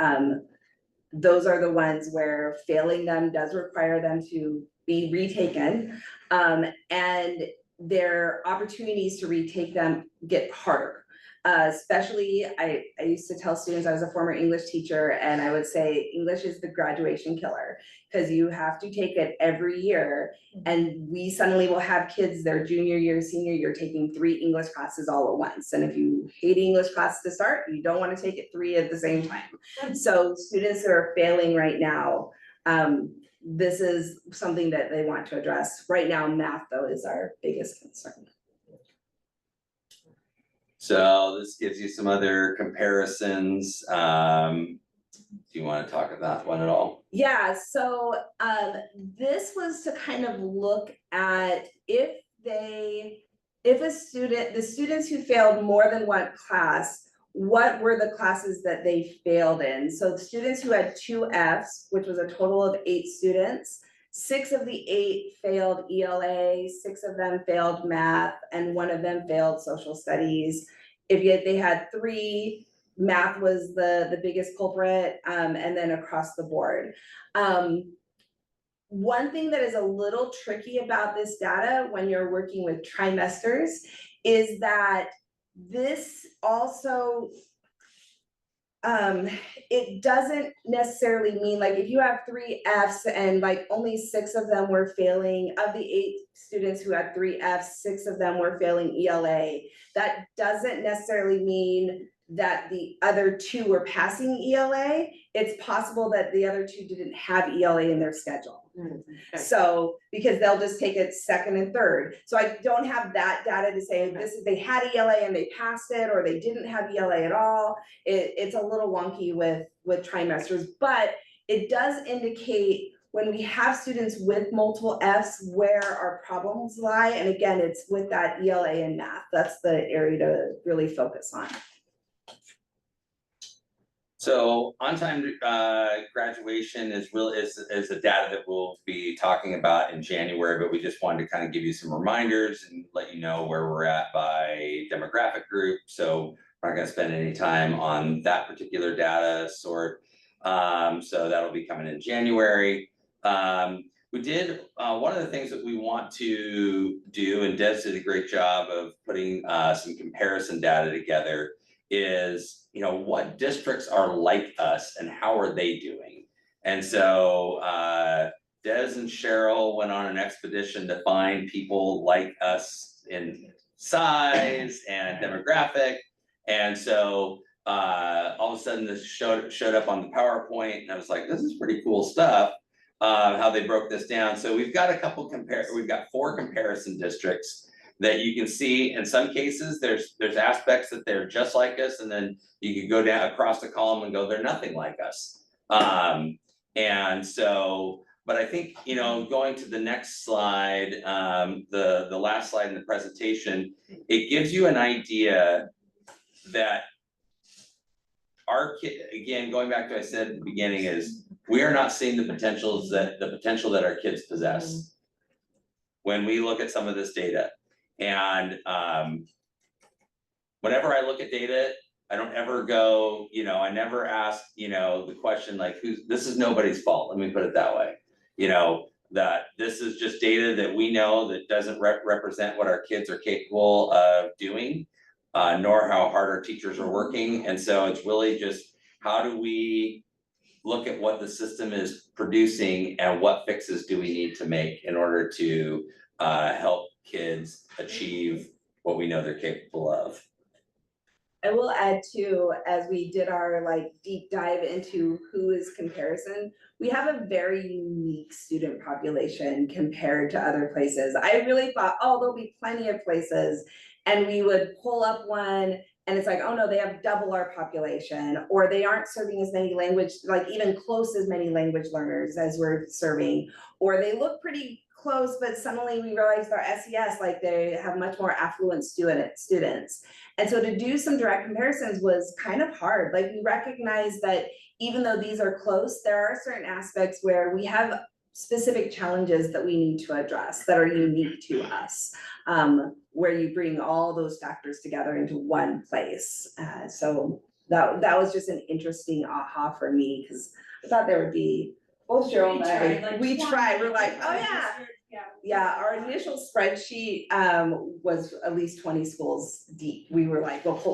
S8: those are the ones where failing them does require them to be retaken. And their opportunities to retake them get harder. Especially, I used to tell students, I was a former English teacher, and I would say English is the graduation killer, because you have to take it every year. And we suddenly will have kids their junior year, senior year, taking 3 English classes all at once. And if you hate English classes to start, you don't want to take it 3 at the same time. So students that are failing right now, this is something that they want to address. Right now, math though is our biggest concern.
S6: So this gives you some other comparisons. Do you want to talk about one at all?
S8: Yeah, so this was to kind of look at the students who failed more than one class, what were the classes that they failed in? So the students who had 2 Fs, which was a total of 8 students, 6 of the 8 failed ELA, 6 of them failed math, and 1 of them failed social studies. They had 3, math was the biggest culprit, and then across the board. One thing that is a little tricky about this data when you're working with trimesters is that this also, it doesn't necessarily mean, like, if you have 3 Fs and like only 6 of them were failing, of the 8 students who had 3 Fs, 6 of them were failing ELA, that doesn't necessarily mean that the other 2 were passing ELA. It's possible that the other 2 didn't have ELA in their schedule.
S2: Okay.
S8: So, because they'll just take it second and third. So I don't have that data to say they had ELA and they passed it, or they didn't have ELA at all. It's a little wonky with trimesters, but it does indicate when we have students with multiple Fs where our problems lie. And again, it's with that ELA and math. That's the area to really focus on.
S6: So on-time graduation is a data that we'll be talking about in January, but we just wanted to kind of give you some reminders and let you know where we're at by demographic group. So we're not going to spend any time on that particular data sort. So that'll be coming in January. We did, one of the things that we want to do, and Des did a great job of putting some comparison data together, is, what districts are like us and how are they doing? And so Des and Cheryl went on an expedition to find people like us in size and demographic. And so all of a sudden this showed up on the PowerPoint, and I was like, this is pretty cool stuff. How they broke this down. So we've got we've got 4 comparison districts that you can see. In some cases, there's aspects that they're just like us, and then you could go down across the column and go, they're nothing like us. And so, but I think, going to the next slide, the last slide in the presentation, it gives you an idea that our kid, again, going back to what I said at the beginning, is we are not seeing the potential that our kids possess when we look at some of this data. And whenever I look at data, I don't ever go, I never ask, the question like, this is nobody's fault, let me put it that way. That this is just data that we know that doesn't represent what our kids are capable of doing, nor how hard our teachers are working. And so it's really just, how do we look at what the system is producing and what fixes do we need to make in order to help kids achieve what we know they're capable of.
S8: I will add too, as we did our deep dive into who is comparison, we have a very unique student population compared to other places. I really thought, oh, there'll be plenty of places, and we would pull up one and it's like, oh no, they have double our population, or they aren't serving as many even close as many language learners as we're serving, or they look pretty close, but suddenly we realized our SES, they have much more affluent students. And so to do some direct comparisons was kind of hard. We recognize that even though these are close, there are certain aspects where we have specific challenges that we need to address that are unique to us, where you bring all those factors together into one place. So that was just an interesting aha for me, because I thought there would be, both Cheryl and I, we tried, we're like, oh yeah. Yeah, our initial spreadsheet was at least 20 schools deep. We were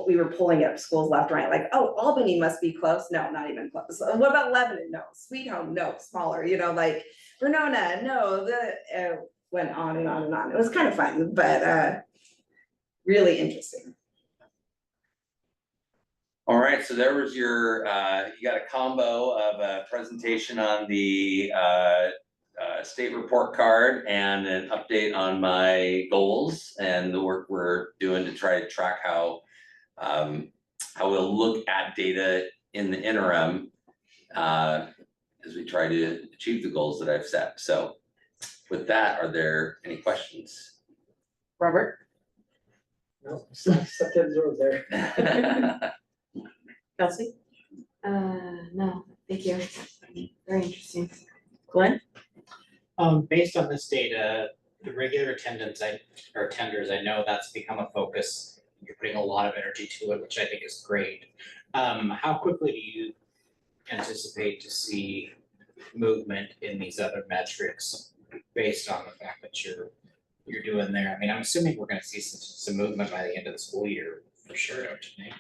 S8: we were pulling up schools left and right, oh, Albany must be close. No, not even close. What about Lebanon? No. Sweet Home? No, smaller. Verona? No. Went on and on and on. It was kind of fun, but really interesting.
S6: All right, so there was your, you got a combo of a presentation on the state report card and an update on my goals and the work we're doing to try to track how we'll look at data in the interim as we try to achieve the goals that I've set. So with that, are there any questions?
S2: Robert?
S3: No, kids are there.
S2: Kelsey?
S9: No, thank you. Very interesting.
S2: Glenn?
S5: Based on this data, the regular attendance or attenders, I know that's become a focus. You're putting a lot of energy to it, which I think is great. How quickly do you anticipate to see movement in these other metrics based on the fact that you're doing there? I mean, I'm assuming we're gonna see some movement by the end of the school year for sure, don't you think?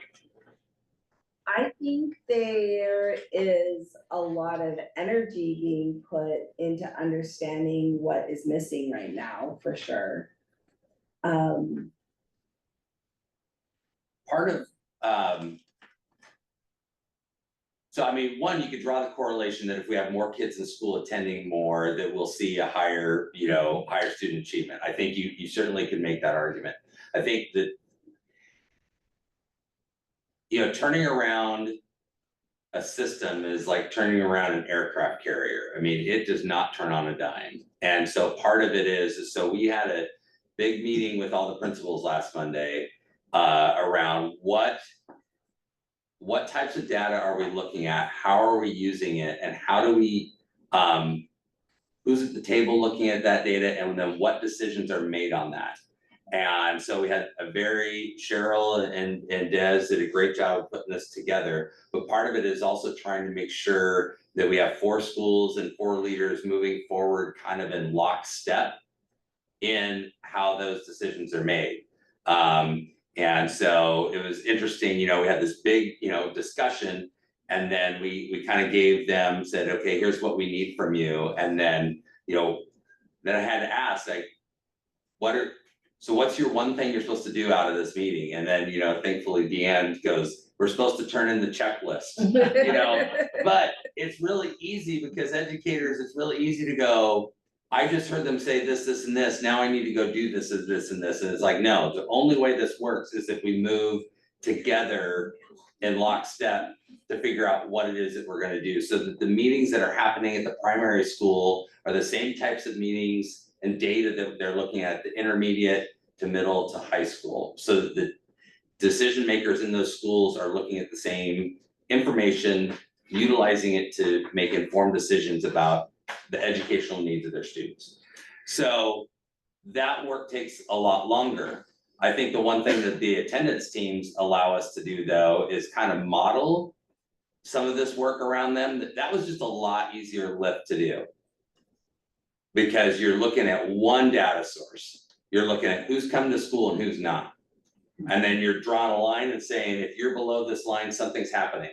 S8: I think there is a lot of energy being put into understanding what is missing right now, for sure.
S6: Part of, so I mean, one, you could draw the correlation that if we have more kids in school attending more, that we'll see a higher, higher student achievement. I think you certainly could make that argument. I think that, turning around a system is like turning around an aircraft carrier. I mean, it does not turn on a dime. And so part of it is so we had a big meeting with all the principals last Monday around what types of data are we looking at, how are we using it, and how do we, who's at the table looking at that data, and then what decisions are made on that. And so we had Cheryl and Des did a great job of putting this together. But part of it is also trying to make sure that we have 4 schools and 4 leaders moving forward kind of in lockstep in how those decisions are made. And so it was interesting, we had this big, discussion, and then we kind of gave them, said, okay, here's what we need from you. And then, then I had to ask, like, what's your one thing you're supposed to do out of this meeting? And then, thankfully Deanne goes, we're supposed to turn in the checklist, but it's really easy because educators, it's really easy to go, I just heard them say this, this, and this, now I need to go do this, and this, and this, and it's like, no, the only way this works is if we move together in lockstep to figure out what it is that we're gonna do, so that the meetings that are happening at the primary school are the same types of meetings and data that they're looking at the intermediate to middle to high school, so that the decision makers in those schools are looking at the same information, utilizing it to make informed decisions about the educational needs of their students. So that work takes a lot longer. I think the one thing that the attendance teams allow us to do, though, is kind of model some of this work around them. That was just a lot easier lift to do. Because you're looking at one data source. You're looking at who's coming to school and who's not. And then you're drawing a line and saying, if you're below this line, something's happening.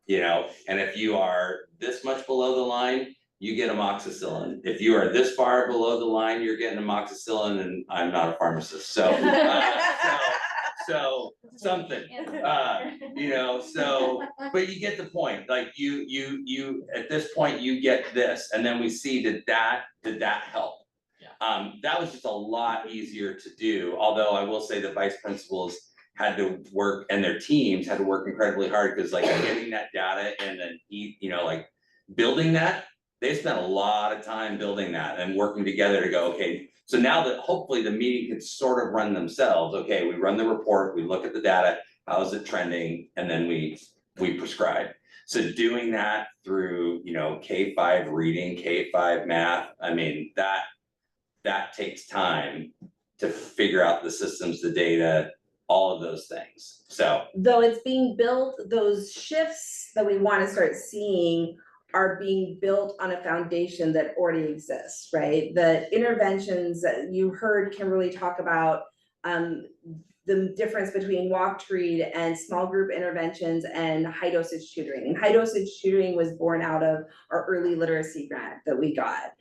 S6: And if you are this much below the line, you get amoxicillin. If you are this far below the line, you're getting amoxicillin, and I'm not a pharmacist, so something, but you get the point, like you, at this point, you get this, and then we see did that help?
S5: Yeah.
S6: That was just a lot easier to do, although I will say the vice principals had to work, and their teams had to work incredibly hard, because like getting that data and then like building that, they spent a lot of time building that and working together to go, okay, so now that hopefully the meeting can sort of run themselves, okay, we run the report, we look at the data, how is it trending, and then we prescribe. So doing that through, K-5 reading, K-5 math, I mean, that takes time to figure out the systems, the data, all of those things, so.
S8: Though it's being built, those shifts that we wanna start seeing are being built on a foundation that already exists, right? The interventions that you heard Kimberly talk about, the difference between walk to read and small group interventions and high dosage tutoring. And high dosage tutoring was born out of our early literacy grant that we got.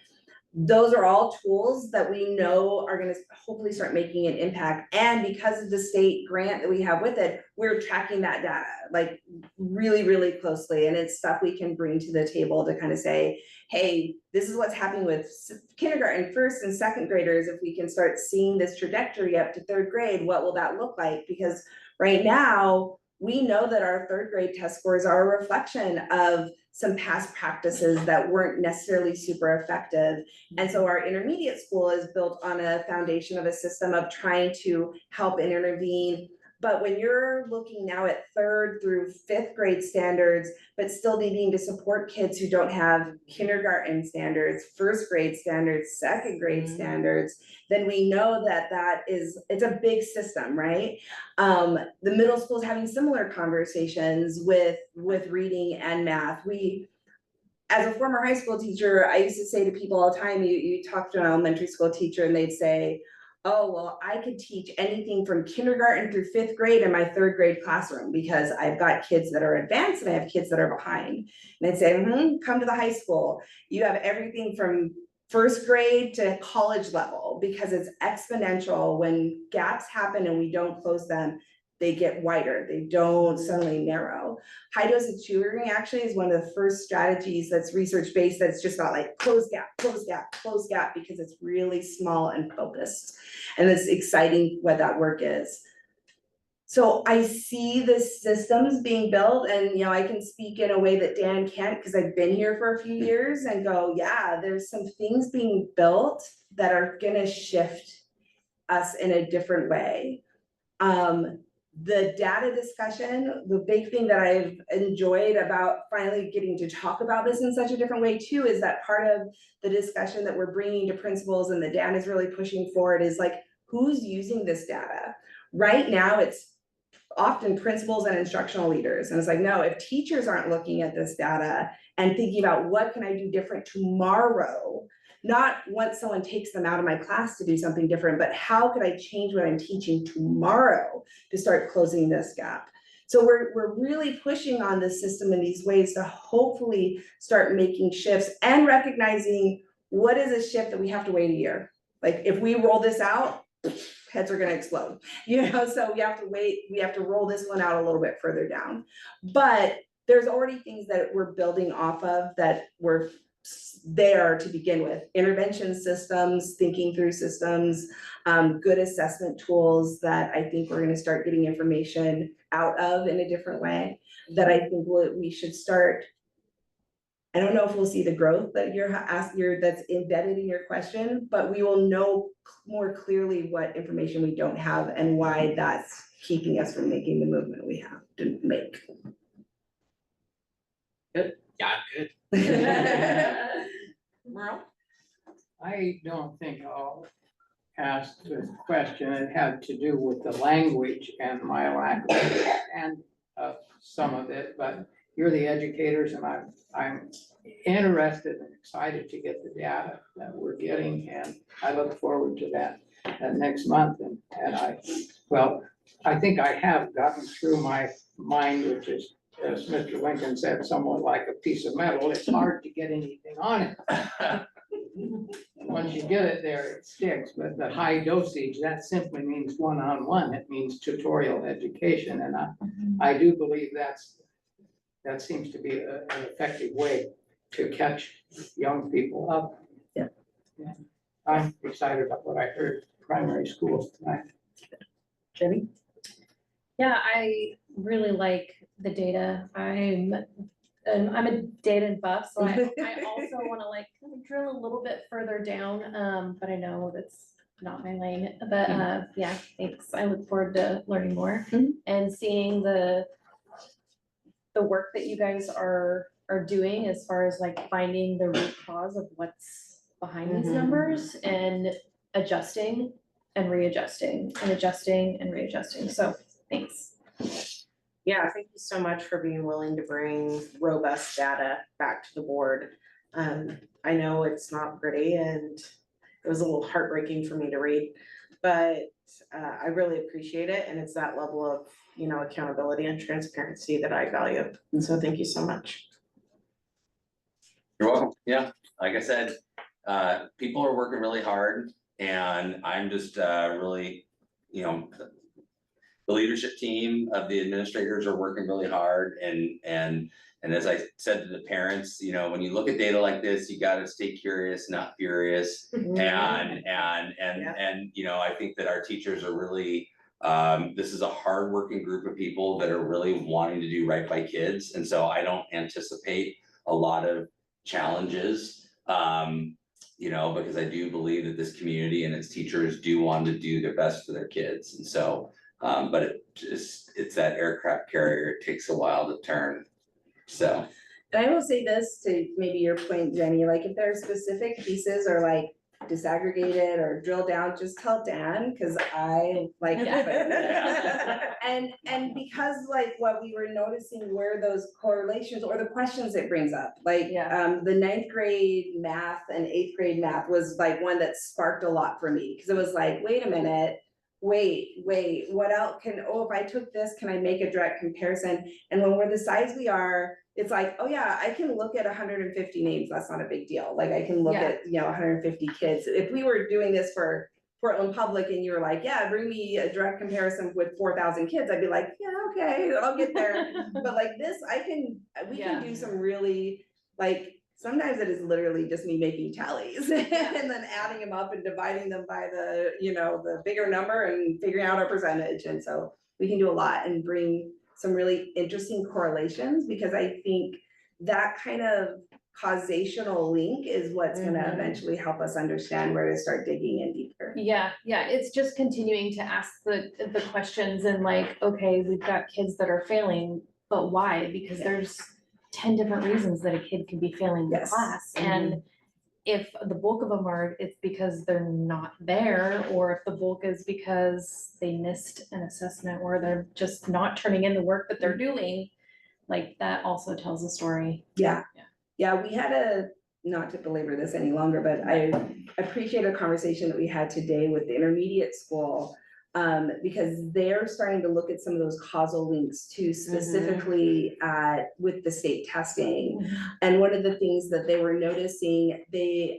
S8: Those are all tools that we know are gonna hopefully start making an impact. And because of the state grant that we have with it, we're tracking that data like really, really closely. And it's stuff we can bring to the table to kind of say, hey, this is what's happening with kindergarten, first and second graders. If we can start seeing this trajectory up to third grade, what will that look like? Because right now, we know that our third grade test scores are a reflection of some past practices that weren't necessarily super effective. And so our intermediate school is built on a foundation of a system of trying to help and intervene. But when you're looking now at third through fifth grade standards, but still needing to support kids who don't have kindergarten standards, first grade standards, second grade standards, then we know that it's a big system, right? The middle school is having similar conversations with reading and math. As a former high school teacher, I used to say to people all the time, you talk to an elementary school teacher and they'd say, oh, well, I could teach anything from kindergarten through fifth grade in my third grade classroom because I've got kids that are advanced and I have kids that are behind. And I'd say, come to the high school. You have everything from first grade to college level because it's exponential. When gaps happen and we don't close them, they get wider, they don't suddenly narrow. High dosage tutoring actually is one of the first strategies that's research-based that's just about like close gap, close gap, close gap, because it's really small and focused. And it's exciting what that work is. So I see the systems being built and I can speak in a way that Dan can't because I've been here for a few years and go, yeah, there's some things being built that are gonna shift us in a different way. The data discussion, the big thing that I've enjoyed about finally getting to talk about this in such a different way too, is that part of the discussion that we're bringing to principals and that Dan is really pushing forward is like, who's using this data? Right now, it's often principals and instructional leaders. And it's like, no, if teachers aren't looking at this data and thinking about what can I do different tomorrow, not once someone takes them out of my class to do something different, but how could I change what I'm teaching tomorrow to start closing this gap? So we're really pushing on this system in these ways to hopefully start making shifts and recognizing what is a shift that we have to wait a year. Like if we roll this out, heads are gonna explode, so we have to wait, we have to roll this one out a little bit further down. But there's already things that we're building off of that were there to begin with. Intervention systems, thinking through systems, good assessment tools that I think we're gonna start getting information out of in a different way, that I think we should start. I don't know if we'll see the growth that that's embedded in your question, but we will know more clearly what information we don't have and why that's keeping us from making the movement we have to make.
S5: Yeah, good.
S2: Merle?
S3: I don't think I'll ask the question. It had to do with the language and my lack of some of it, but you're the educators and I'm interested and excited to get the data that we're getting, and I look forward to that next month. And I think I have gotten through my mind, which is, as Mr. Lincoln said, somewhat like a piece of metal. It's hard to get anything on it. Once you get it there, it sticks, but the high dosage, that simply means one-on-one. It means tutorial education, and I do believe that seems to be an effective way to catch young people up.
S8: Yeah.
S3: I'm excited about what I heard primary schools tonight.
S2: Jenny?
S9: Yeah, I really like the data. I'm a data buff, so I also wanna like drill a little bit further down, but I know that's not my lane, but yeah, thanks. I look forward to learning more and seeing the work that you guys are doing as far as like finding the root cause of what's behind these numbers and adjusting and readjusting and adjusting and readjusting. So thanks.
S2: Yeah, thank you so much for being willing to bring robust data back to the board. I know it's not pretty and it was a little heartbreaking for me to read, but I really appreciate it. And it's that level of, accountability and transparency that I value. And so thank you so much.
S6: You're welcome. Yeah, like I said, people are working really hard and I'm just really, the leadership team of the administrators are working really hard and as I said to the parents, when you look at data like this, you gotta stay curious, not furious. And I think that our teachers are really, this is a hardworking group of people that are really wanting to do right by kids. And so I don't anticipate a lot of challenges, because I do believe that this community and its teachers do want to do their best for their kids. And so, but it's that aircraft carrier, it takes a while to turn, so.
S8: And I will say this to maybe your point, Jenny, like if there are specific pieces or like disaggregated or drill down, just tell Dan, cause I like. And because like what we were noticing were those correlations or the questions it brings up, like the 9th grade math and 8th grade math was like one that sparked a lot for me. Cause it was like, wait a minute, wait, what else if I took this, can I make a direct comparison? And when we're the size we are, it's like, oh yeah, I can look at 150 names, that's not a big deal. Like I can look at, 150 kids. If we were doing this for Portland Public and you were like, yeah, bring me a direct comparison with 4,000 kids, I'd be like, yeah, okay, I'll get there. But like this, we can do some really, like, sometimes it is literally just me making tallies and then adding them up and dividing them by the, the bigger number and figuring out our percentage. And so we can do a lot and bring some really interesting correlations, because I think that kind of causational link is what's gonna eventually help us understand where to start digging in deeper.
S9: Yeah, it's just continuing to ask the questions and like, okay, we've got kids that are failing, but why? Because there's 10 different reasons that a kid could be failing the class. And if the bulk of them are, it's because they're not there, or if the bulk is because they missed an assessment, or they're just not turning in the work that they're doing, like that also tells a story.
S8: Yeah.
S9: Yeah.
S8: Yeah, we had not to belabor this any longer, but I appreciate a conversation that we had today with the intermediate school. Because they're starting to look at some of those causal links too, specifically with the state testing. And one of the things that they were noticing, the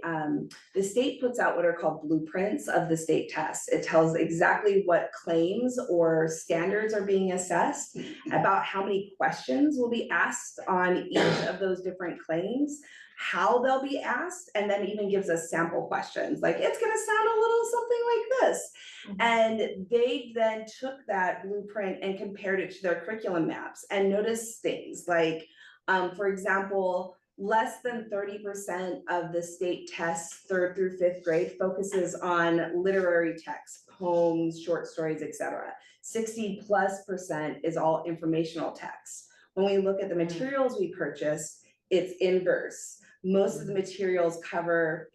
S8: state puts out what are called blueprints of the state tests. It tells exactly what claims or standards are being assessed, about how many questions will be asked on each of those different claims, how they'll be asked, and then even gives us sample questions, like it's gonna sound a little something like this. And they then took that blueprint and compared it to their curriculum maps and noticed things like, for example, less than 30% of the state tests, 3rd through 5th grade, focuses on literary text, poems, short stories, etc. 60+% is all informational text. When we look at the materials we purchase, it's inverse. Most of the materials cover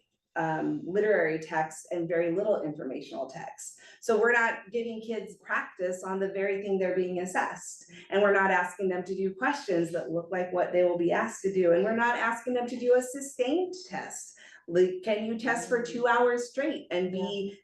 S8: literary text and very little informational text. So we're not giving kids practice on the very thing they're being assessed. And we're not asking them to do questions that look like what they will be asked to do. And we're not asking them to do a sustained test. Like, can you test for 2 hours straight and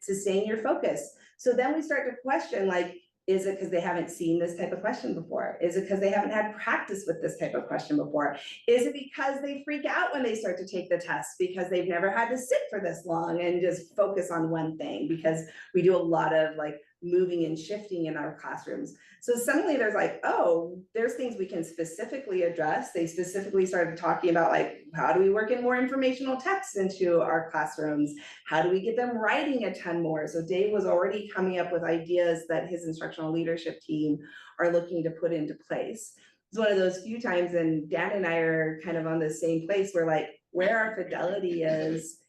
S8: sustain your focus? So then we start to question, like, is it because they haven't seen this type of question before? Is it because they haven't had practice with this type of question before? Is it because they freak out when they start to take the test because they've never had to sit for this long and just focus on one thing? Because we do a lot of like moving and shifting in our classrooms. So suddenly there's like, oh, there's things we can specifically address. They specifically started talking about like, how do we work in more informational text into our classrooms? How do we get them writing a ton more? So Dave was already coming up with ideas that his instructional leadership team are looking to put into place. It's one of those few times, and Dan and I are kind of on the same place where like, where our fidelity is,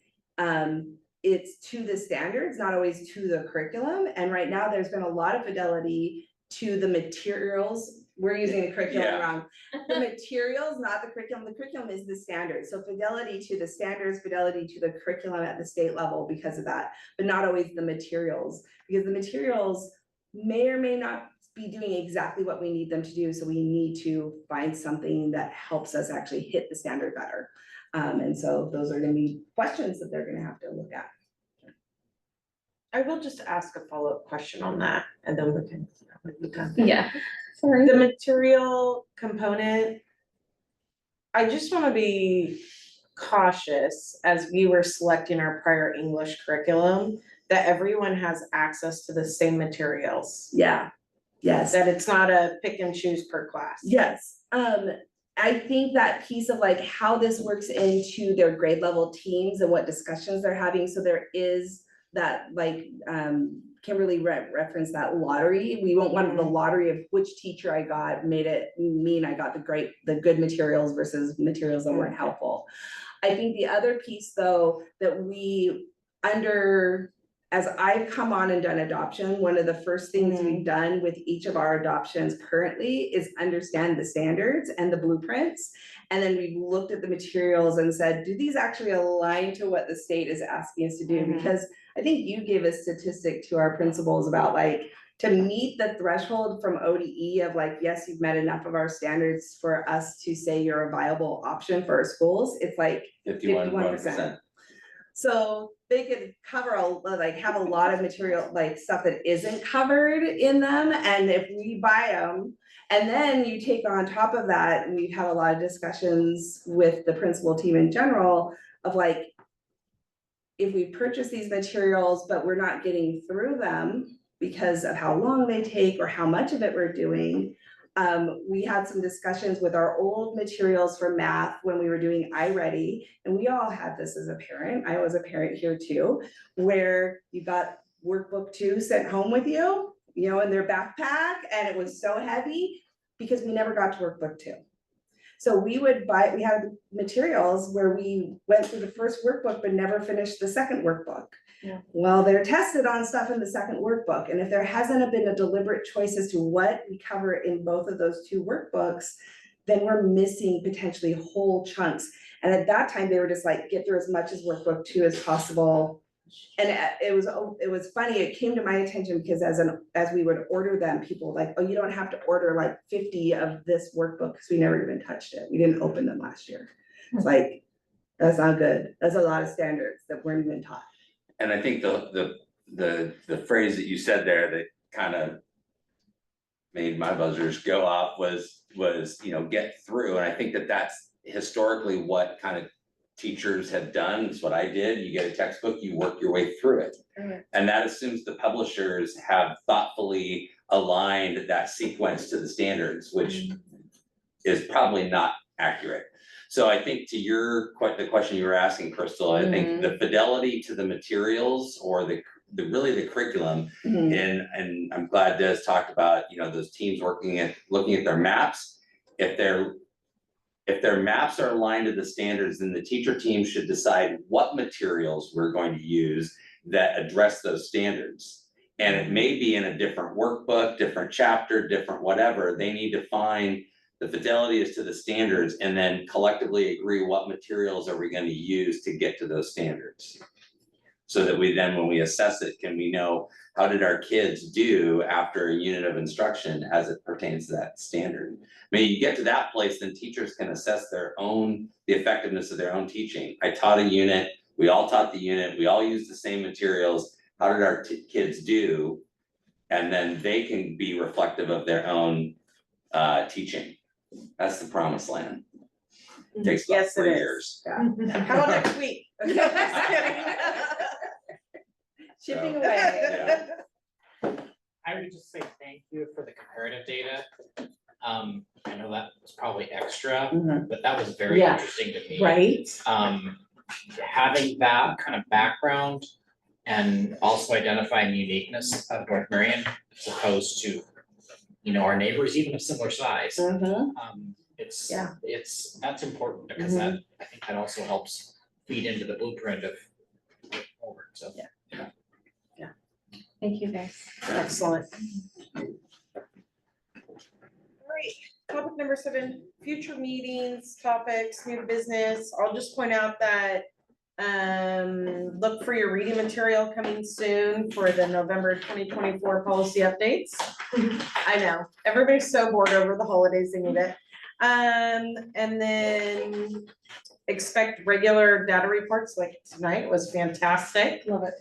S8: it's to the standards, not always to the curriculum. And right now there's been a lot of fidelity to the materials. We're using the curriculum wrong. The materials, not the curriculum. The curriculum is the standard. So fidelity to the standards, fidelity to the curriculum at the state level because of that, but not always the materials, because the materials may or may not be doing exactly what we need them to do. So we need to find something that helps us actually hit the standard better. And so those are gonna be questions that they're gonna have to look at.
S2: I will just ask a follow-up question on that, and then we can be done.
S9: Yeah, sorry.
S2: The material component, I just wanna be cautious as we were selecting our prior English curriculum, that everyone has access to the same materials.
S8: Yeah, yes.
S2: That it's not a pick and choose per class.
S8: Yes, I think that piece of like how this works into their grade level teams and what discussions they're having, so there is that like, Kimberly referenced that lottery. We won't want the lottery of which teacher I got made it mean I got the good materials versus materials that weren't helpful. I think the other piece though, that as I've come on and done adoption, one of the first things we've done with each of our adoptions currently is understand the standards and the blueprints. And then we've looked at the materials and said, do these actually align to what the state is asking us to do? Because I think you gave a statistic to our principals about like, to meet the threshold from ODE of like, yes, you've met enough of our standards for us to say you're a viable option for our schools. It's like 51%. So they could cover have a lot of material, like stuff that isn't covered in them. And if we buy them, and then you take on top of that, and we've had a lot of discussions with the principal team in general of like, if we purchase these materials, but we're not getting through them because of how long they take or how much of it we're doing. We had some discussions with our old materials for math when we were doing iReady, and we all had this as a parent. I was a parent here too, where you got workbook 2 sent home with you, in their backpack, and it was so heavy because we never got to workbook 2. So we had materials where we went through the first workbook but never finished the second workbook.
S9: Yeah.
S8: Well, they're tested on stuff in the second workbook, and if there hasn't been a deliberate choice as to what we cover in both of those 2 workbooks, then we're missing potentially whole chunks. And at that time, they were just like, get through as much as workbook 2 as possible. And it was funny, it came to my attention because as we would order them, people were like, oh, you don't have to order like 50 of this workbook, because we never even touched it. We didn't open them last year. It's like, that's not good. That's a lot of standards that weren't even taught.
S6: And I think the phrase that you said there that kind of made my buzzers go off was, you know, get through. And I think that that's historically what kind of teachers have done. It's what I did. You get a textbook, you work your way through it. And that assumes the publishers have thoughtfully aligned that sequence to the standards, which is probably not accurate. So I think to the question you were asking, Crystal, I think the fidelity to the materials or the really the curriculum, and I'm glad Des talked about, you know, those teams looking at their maps. If their maps are aligned to the standards, then the teacher team should decide what materials we're going to use that address those standards. And it may be in a different workbook, different chapter, different whatever. They need to find the fidelity is to the standards and then collectively agree what materials are we going to use to get to those standards. So that we then, when we assess it, can we know how did our kids do after a unit of instruction as it pertains to that standard? I mean, you get to that place, then teachers can assess the effectiveness of their own teaching. I taught a unit, we all taught the unit, we all used the same materials. How did our kids do? And then they can be reflective of their own teaching. That's the promised land. Takes about
S2: Yes, it
S6: 3
S2: is.
S6: years.
S2: Yeah. How about next week? Just kidding.
S8: Chipping
S6: So,
S8: away.
S6: yeah.
S5: I would just say thank you for the comparative data. I know that was probably extra, but that was very
S2: Yeah.
S5: interesting to me.
S2: Right?
S5: Having that kind of background and also identifying the uniqueness of North Marion as opposed to, you know, our neighbors, even of similar size. That's important because that, I think that also helps feed into the blueprint of forward, so.
S2: Yeah.
S9: Thank you, guys.
S2: Excellent. All right, topic number 7, future meetings, topics, new business. I'll just point out that look for your reading material coming soon for the November 2024 policy updates. I know, everybody's so bored over the holidays, they need it. And then expect regular data reports like tonight was fantastic.
S9: Love it.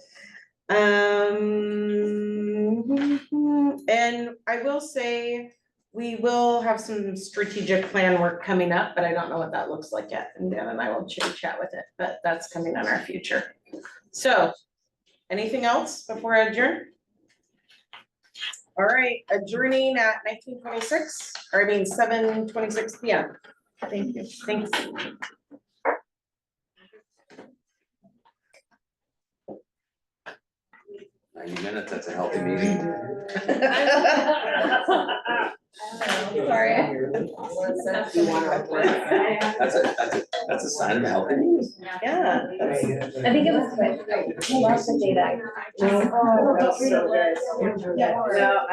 S2: And I will say, we will have some strategic plan work coming up, but I don't know what that looks like yet, and Dan and I will chit chat with it, but that's coming in our future. So, anything else before I adjourn? All right, adjourning at 7:26 PM. Thank you. Thanks.
S6: 90 minutes, that's a healthy meeting.
S9: Sorry.
S6: That's a sign of a healthy meeting.
S2: Yeah.
S9: I think it was, I love the data.
S2: Oh, that's so good.
S8: No,